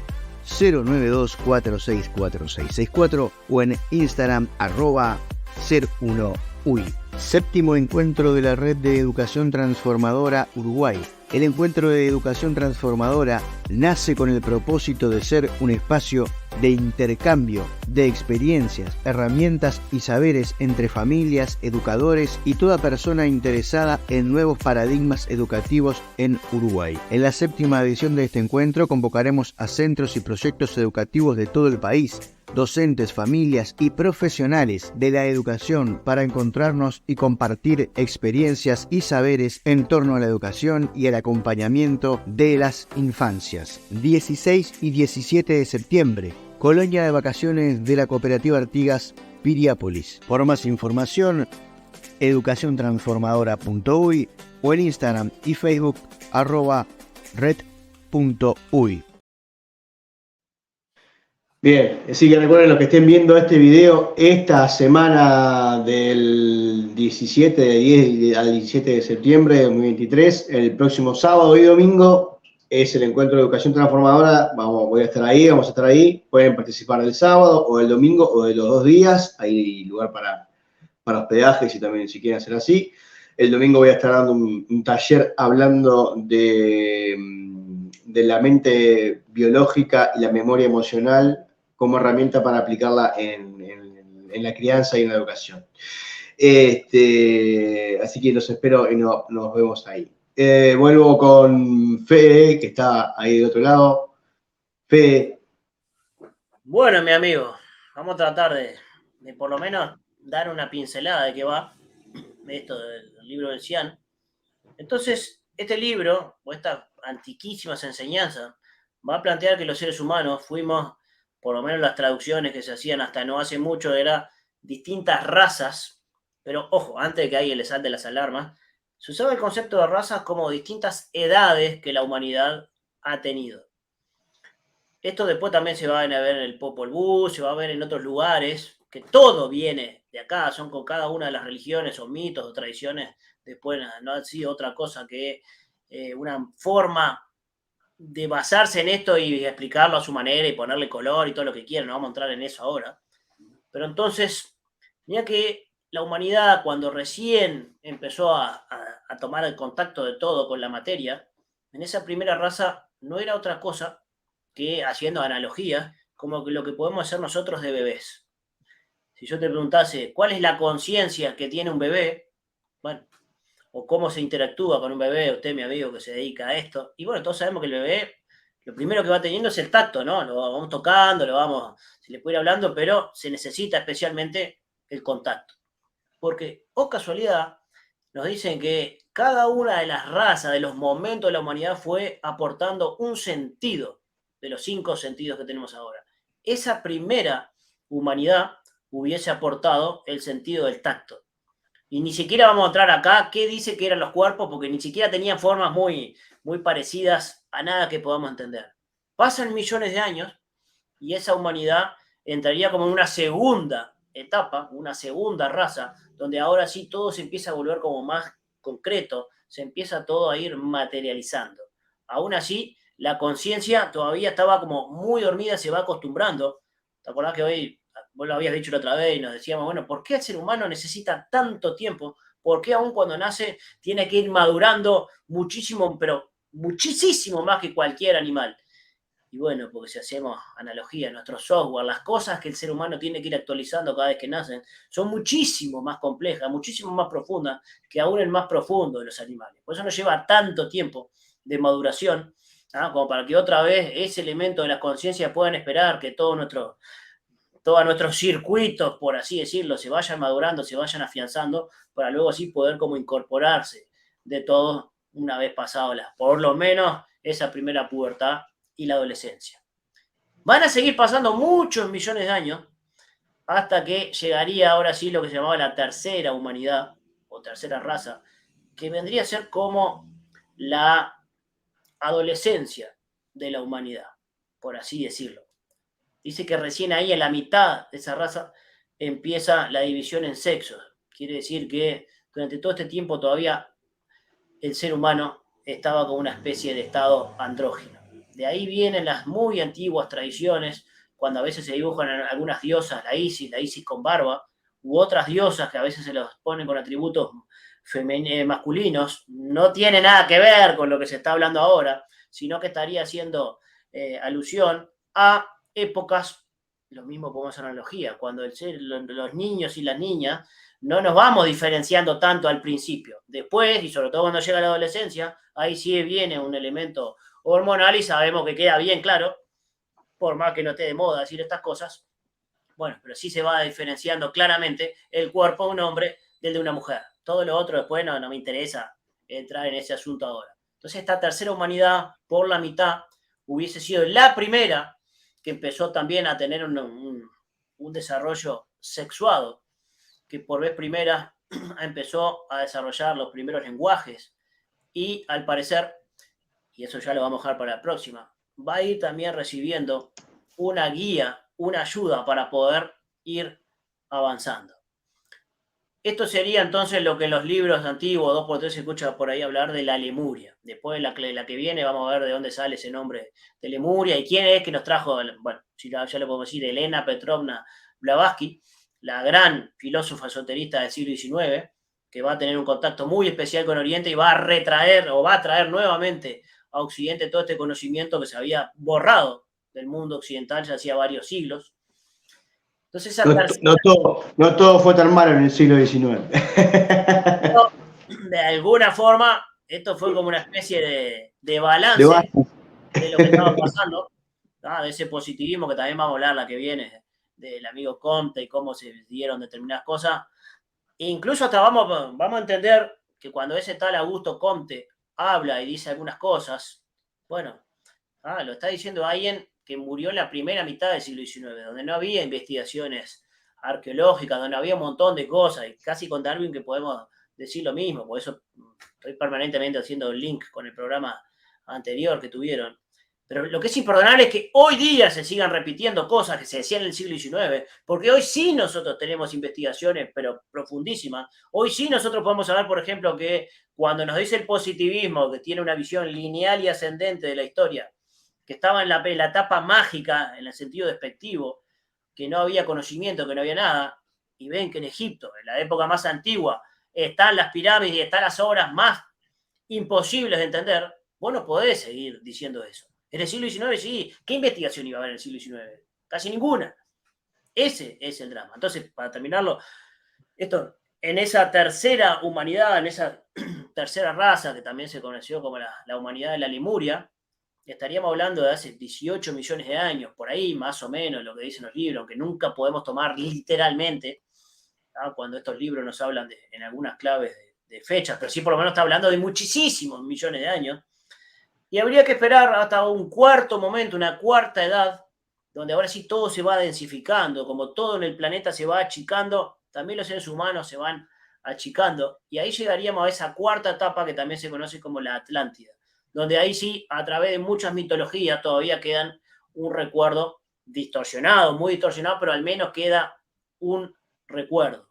092 464664 o en Instagram @ser1uy. Séptimo encuentro de la Red de Educación Transformadora Uruguay. El encuentro de Educación Transformadora nace con el propósito de ser un espacio de intercambio de experiencias, herramientas y saberes entre familias, educadores y toda persona interesada en nuevos paradigmas educativos en Uruguay. En la séptima edición de este encuentro convocaremos a centros y proyectos educativos de todo el país, docentes, familias y profesionales de la educación para encontrarnos y compartir experiencias y saberes en torno a la educación y el acompañamiento de las infancias. 16 y 17 de septiembre, colonia de vacaciones de la Cooperativa Artigas Piriápolis. Por más información, educaciontransformadora.uy o en Instagram y Facebook @red.uy. Bien, así que recuerden los que estén viendo este video esta semana del 17 de 10 al 17 de septiembre de 2023, el próximo sábado y domingo es el encuentro de educación transformadora. Voy a estar ahí, vamos a estar ahí. Pueden participar del sábado o del domingo o de los 2 días. Hay lugar para hospedaje si también si quieren hacer así. El domingo voy a estar dando un taller hablando de la mente biológica y la memoria emocional como herramienta para aplicarla en la crianza y en la educación. Así que los espero y nos vemos ahí. Vuelvo con Fede, que está ahí del otro lado. Fede. Bueno, mi amigo, vamos a tratar de por lo menos dar una pincelada de qué va esto del libro del Cian. Entonces, este libro, o estas antiquísimas enseñanzas, va a plantear que los seres humanos fuimos, por lo menos las traducciones que se hacían hasta no hace mucho, era distintas razas, pero ojo, antes de que alguien le salte las alarmas, se usaba el concepto de razas como distintas edades que la humanidad ha tenido. Esto después también se va a ver en el Popol Vuh, se va a ver en otros lugares, que todo viene de acá, son con cada una de las religiones o mitos o tradiciones, después no ha sido otra cosa que una forma de basarse en esto y explicarlo a su manera y ponerle color y todo lo que quieran, no vamos a entrar en eso ahora. Pero entonces, mira que la humanidad cuando recién empezó a tomar el contacto de todo con la materia, en esa primera raza no era otra cosa que, haciendo analogías, como lo que podemos hacer nosotros de bebés. Si yo te preguntase, ¿cuál es la conciencia que tiene un bebé? Bueno, o cómo se interactúa con un bebé, usted, mi amigo, que se dedica a esto. Y bueno, todos sabemos que el bebé, lo primero que va teniendo es el tacto, ¿no? Lo vamos tocando, se le puede ir hablando, pero se necesita especialmente el contacto. Porque, oh casualidad, nos dicen que cada una de las razas, de los momentos de la humanidad fue aportando un sentido de los 5 sentidos que tenemos ahora. Esa primera humanidad hubiese aportado el sentido del tacto. Y ni siquiera vamos a entrar acá qué dice que eran los cuerpos, porque ni siquiera tenían formas muy parecidas a nada que podamos entender. Pasan millones de años y esa humanidad entraría como en una segunda etapa, una segunda raza, donde ahora sí todo se empieza a volver como más concreto, se empieza todo a ir materializando. Aún así, la conciencia todavía estaba como muy dormida, se va acostumbrando. ¿Te acordás que hoy, vos lo habías dicho la otra vez y nos decíamos, bueno, ¿por qué el ser humano necesita tanto tiempo? ¿Por qué aún cuando nace tiene que ir madurando muchísimo, pero muchísimo más que cualquier animal? Y bueno, porque si hacemos analogía, nuestro software, las cosas que el ser humano tiene que ir actualizando cada vez que nacen, son muchísimo más complejas, muchísimo más profundas que aún el más profundo de los animales. Por eso nos lleva tanto tiempo de maduración, ¿ah? Como para que otra vez ese elemento de la conciencia puedan esperar que todos nuestros circuitos, por así decirlo, se vayan madurando, se vayan afianzando, para luego así poder como incorporarse de todo una vez pasado por lo menos esa primera pubertad y la adolescencia. Van a seguir pasando muchos millones de años hasta que llegaría ahora sí lo que se llamaba la tercera humanidad o tercera raza, que vendría a ser como la adolescencia de la humanidad, por así decirlo. Dice que recién ahí en la mitad de esa raza empieza la división en sexos. Quiere decir que durante todo este tiempo todavía el ser humano estaba como una especie de estado andrógino. De ahí vienen las muy antiguas tradiciones, cuando a veces se dibujan algunas diosas, la Isis con barba, u otras diosas que a veces se los ponen con atributos masculinos. No tiene nada que ver con lo que se está hablando ahora, sino que estaría haciendo alusión a épocas, lo mismo podemos hacer analogía, cuando los niños y las niñas no nos vamos diferenciando tanto al principio. Después, y sobre todo cuando llega la adolescencia, ahí sí viene un elemento hormonal y sabemos que queda bien claro, por más que no esté de moda decir estas cosas, bueno, pero sí se va diferenciando claramente el cuerpo de un hombre del de una mujer. Todo lo otro después no me interesa entrar en ese asunto ahora. Entonces esta tercera humanidad, por la mitad, hubiese sido la primera que empezó también a tener un desarrollo sexuado, que por vez primera empezó a desarrollar los primeros lenguajes y al parecer, y eso ya lo vamos a dejar para la próxima, va a ir también recibiendo una guía, una ayuda para poder ir avanzando. Esto sería entonces lo que en los libros antiguos, 2x3, se escucha por ahí hablar de la Lemuria. Después la que viene vamos a ver de dónde sale ese nombre de Lemuria y quién es que nos trajo, bueno, ya lo podemos decir, Elena Petrovna Blavatsky, la gran filósofa esoterista del siglo XIX, que va a tener un contacto muy especial con Oriente y va a retraer o va a traer nuevamente a Occidente todo este conocimiento que se había borrado del mundo occidental ya hacía varios siglos. Entonces, no todo fue tan malo en el siglo XIX. De alguna forma, esto fue como una especie de balance de lo que estaba pasando, ¿no? De ese positivismo que también vamos a hablar la que viene, del amigo Comte y cómo se dieron determinadas cosas. E incluso hasta vamos a entender que cuando ese tal Augusto Comte habla y dice algunas cosas, bueno, lo está diciendo alguien que murió en la primera mitad del siglo XIX, donde no había investigaciones arqueológicas, donde había un montón de cosas, y casi con Darwin que podemos decir lo mismo, por eso estoy permanentemente haciendo el link con el programa anterior que tuvieron. Pero lo que es imperdonable es que hoy día se sigan repitiendo cosas que se decían en el siglo XIX, porque hoy sí nosotros tenemos investigaciones, pero profundísimas. Hoy sí nosotros podemos hablar, por ejemplo, que cuando nos dice el positivismo, que tiene una visión lineal y ascendente de la historia, que estaba en la etapa mágica, en el sentido despectivo, que no había conocimiento, que no había nada, y ven que en Egipto, en la época más antigua, están las pirámides y están las obras más imposibles de entender, vos no podés seguir diciendo eso. En el siglo XIX sí, ¿qué investigación iba a haber en el siglo XIX? Casi ninguna. Ese es el drama. Entonces, para terminarlo, esto, en esa tercera humanidad, en esa tercera raza que también se conoció como la humanidad de la Lemuria, estaríamos hablando de hace 18 millones de años, por ahí más o menos lo que dicen los libros, aunque nunca podemos tomar literalmente, ¿no? Cuando estos libros nos hablan en algunas claves de fechas, pero sí por lo menos está hablando de muchísimos millones de años. Y habría que esperar hasta un cuarto momento, una cuarta edad, donde ahora sí todo se va densificando, como todo en el planeta se va achicando, también los seres humanos se van achicando, y ahí llegaríamos a esa cuarta etapa que también se conoce como la Atlántida, donde ahí sí, a través de muchas mitologías, todavía quedan un recuerdo distorsionado, muy distorsionado, pero al menos queda un recuerdo,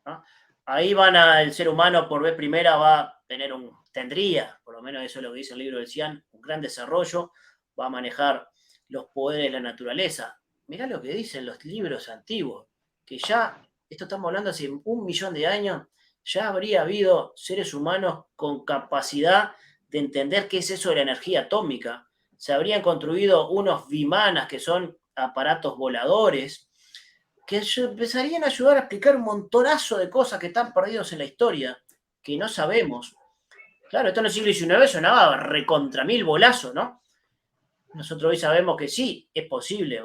¿no? Ahí el ser humano por vez primera va a tener tendría, por lo menos eso es lo que dice el libro del Cian, un gran desarrollo, va a manejar los poderes de la naturaleza. Mirá lo que dicen los libros antiguos, que ya, esto estamos hablando hace 1 millón de años, ya habría habido seres humanos con capacidad de entender qué es eso de la energía atómica. Se habrían construido unos vimanas, que son aparatos voladores, que empezarían a ayudar a explicar un montonazo de cosas que están perdidos en la historia, que no sabemos. Claro, esto en el siglo XIX sonaba recontra mil bolazo, ¿no? Nosotros hoy sabemos que sí, es posible.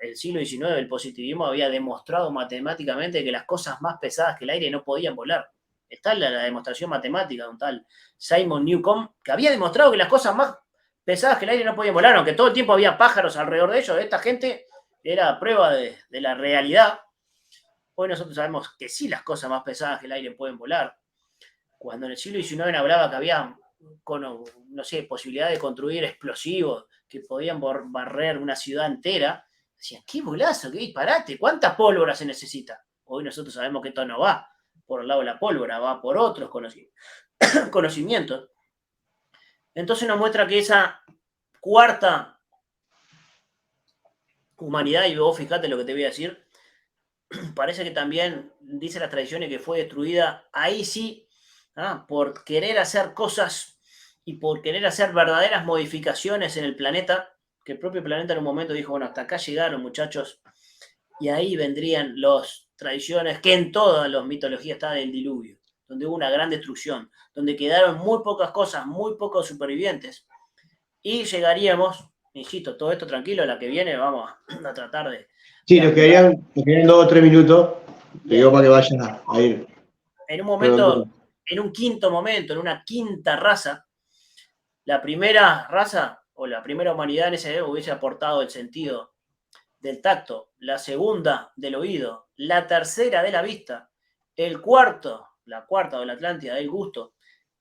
El siglo XIX, el positivismo había demostrado matemáticamente que las cosas más pesadas que el aire no podían volar. Está la demostración matemática de un tal Simon Newcomb, que había demostrado que las cosas más pesadas que el aire no podían volar, aunque todo el tiempo había pájaros alrededor de ellos. Esta gente era prueba de la realidad. Hoy nosotros sabemos que sí, las cosas más pesadas que el aire pueden volar. Cuando en el siglo XIX hablaba que había, no sé, posibilidad de construir explosivos que podían barrer una ciudad entera, decían, qué bolazo, qué disparate, ¿cuánta pólvora se necesita? Hoy nosotros sabemos que esto no va por el lado de la pólvora, va por otros conocimientos. Entonces nos muestra que esa cuarta humanidad, y vos fijate lo que te voy a decir, parece que también dice las tradiciones que fue destruida, ahí sí, por querer hacer cosas y por querer hacer verdaderas modificaciones en el planeta, que el propio planeta en un momento dijo, bueno, hasta acá llegaron, muchachos, y ahí vendrían las tradiciones que en todas las mitologías está del diluvio, donde hubo una gran destrucción, donde quedaron muy pocas cosas, muy pocos supervivientes, y llegaríamos, insisto, todo esto tranquilo, la que viene vamos a tratar de... Sí, nos quedarían 2 o 3 minutos, te digo para que vayan a ir. En un momento, en un quinto momento, en una quinta raza, la primera raza o la primera humanidad en ese hubiese aportado el sentido del tacto, la segunda del oído, la tercera de la vista, la cuarta o la Atlántida del gusto,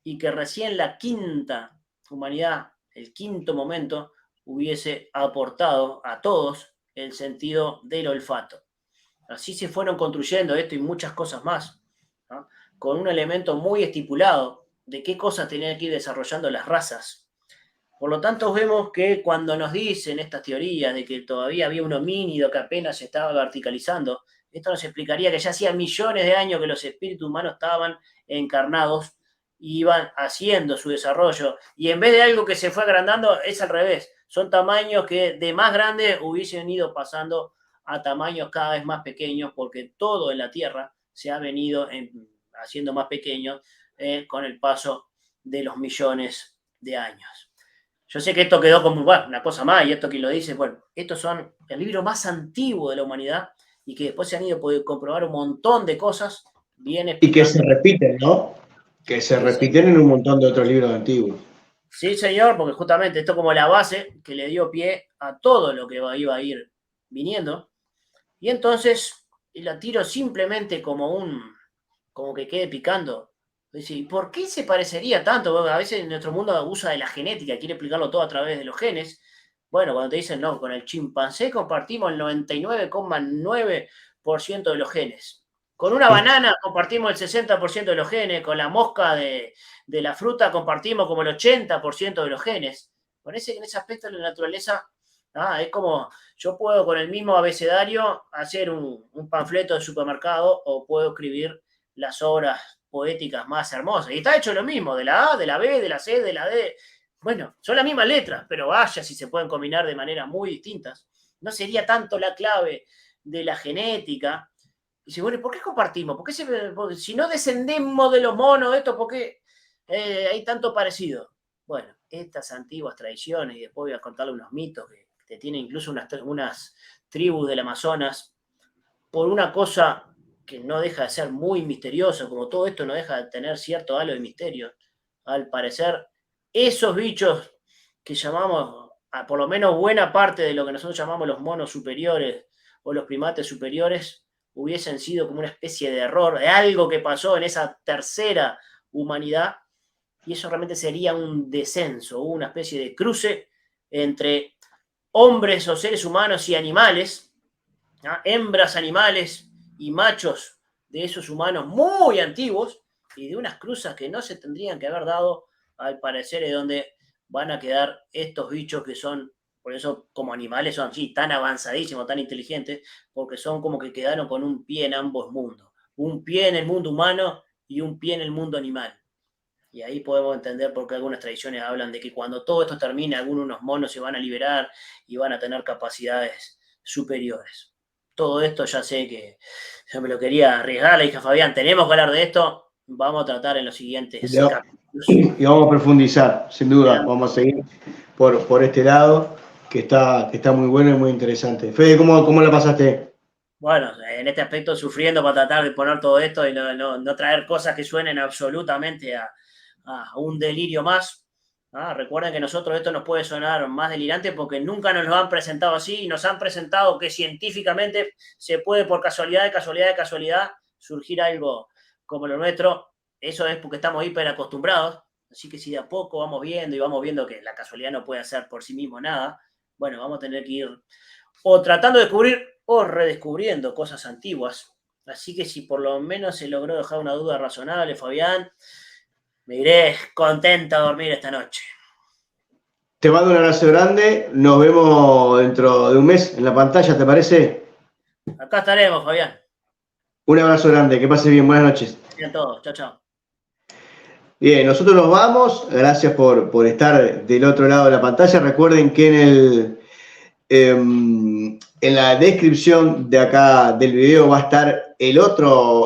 y que recién la quinta humanidad, el quinto momento, hubiese aportado a todos el sentido del olfato. Así se fueron construyendo esto y muchas cosas más, ¿no? Con un elemento muy estipulado de qué cosas tenían que ir desarrollando las razas. Por lo tanto, vemos que cuando nos dicen estas teorías de que todavía había un homínido que apenas se estaba verticalizando, esto nos explicaría que ya hacía millones de años que los espíritus humanos estaban encarnados y iban haciendo su desarrollo. Y en vez de algo que se fue agrandando, es al revés. Son tamaños que de más grandes hubiesen ido pasando a tamaños cada vez más pequeños, porque todo en la Tierra se ha venido haciendo más pequeño con el paso de los millones de años. Yo sé que esto quedó como una cosa más, y esto que lo dice, bueno, estos son el libro más antiguo de la humanidad y que después se han ido podido comprobar un montón de cosas bien explicando. Y que se repiten, ¿no? Que se repiten en un montón de otros libros antiguos. Sí, señor, porque justamente esto como la base que le dio pie a todo lo que iba a ir viniendo. Y entonces la tiro simplemente como que quede picando. Dice, ¿por qué se parecería tanto? Bueno, a veces nuestro mundo usa de la genética, quiere explicarlo todo a través de los genes. Bueno, cuando te dicen, no, con el chimpancé compartimos el 99,9% de los genes. Con una banana compartimos el 60% de los genes, con la mosca de la fruta compartimos como el 80% de los genes. En ese aspecto de la naturaleza, es como, yo puedo con el mismo abecedario hacer un panfleto de supermercado o puedo escribir las obras poéticas más hermosas. Y está hecho lo mismo, de la A, de la B, de la C, de la D. Bueno, son las mismas letras, pero vaya si se pueden combinar de maneras muy distintas. No sería tanto la clave de la genética. Y dice, bueno, ¿por qué compartimos? ¿Por qué si no descendemos de los monos, ¿por qué hay tanto parecido? Bueno, estas antiguas tradiciones, y después voy a contarle unos mitos que tienen incluso unas tribus del Amazonas, por una cosa que no deja de ser muy misteriosa, como todo esto no deja de tener cierto halo de misterio. Al parecer, esos bichos que llamamos, por lo menos buena parte de lo que nosotros llamamos los monos superiores o los primates superiores, hubiesen sido como una especie de error, de algo que pasó en esa tercera humanidad, y eso realmente sería un descenso, una especie de cruce entre hombres o seres humanos y animales, hembras animales y machos de esos humanos muy antiguos, y de unas cruzas que no se tendrían que haber dado, al parecer, de donde van a quedar estos bichos que son, por eso como animales son así, tan avanzadísimos, tan inteligentes, porque son como que quedaron con un pie en ambos mundos. Un pie en el mundo humano y un pie en el mundo animal. Y ahí podemos entender por qué algunas tradiciones hablan de que cuando todo esto termine, algunos monos se van a liberar y van a tener capacidades superiores. Todo esto ya sé que yo me lo quería arriesgar, le dije a Fabián, tenemos que hablar de esto, vamos a tratar en los siguientes capítulos. Y vamos a profundizar, sin duda, vamos a seguir por este lado, que está muy bueno y muy interesante. Fede, ¿cómo la pasaste? Bueno, en este aspecto sufriendo para tratar de poner todo esto y no traer cosas que suenen absolutamente a un delirio más. Recuerden que nosotros esto nos puede sonar más delirante porque nunca nos lo han presentado así y nos han presentado que científicamente se puede por casualidad surgir algo como lo nuestro. Eso es porque estamos hiper acostumbrados, así que si de a poco vamos viendo que la casualidad no puede hacer por sí mismo nada, bueno, vamos a tener que ir o tratando de descubrir o redescubriendo cosas antiguas. Así que si por lo menos se logró dejar una duda razonable, Fabián, me iré contento a dormir esta noche. Te mando un abrazo grande, nos vemos dentro de un mes en la pantalla, ¿te parece? Acá estaremos, Fabián. Un abrazo grande, que pases bien, buenas noches. A todos, chao, chao. Bien, nosotros nos vamos, gracias por estar del otro lado de la pantalla. Recuerden que en la descripción de acá del video va a estar el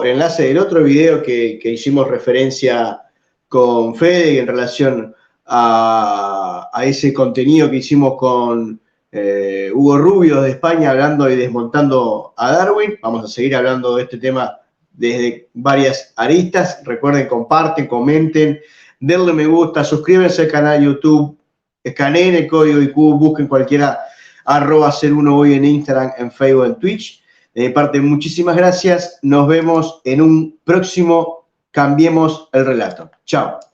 enlace del otro video que hicimos referencia con Fede en relación a ese contenido que hicimos con Hugo Rubio de España, hablando y desmontando a Darwin. Vamos a seguir hablando de este tema desde varias aristas. Recuerden, comparten, comenten, denle me gusta, suscríbanse al canal de YouTube, escaneen el código IQ, busquen cualquiera @ser1hoy en Instagram, en Facebook, en Twitch. De mi parte, muchísimas gracias. Nos vemos en un próximo Cambiemos el Relato. Chao.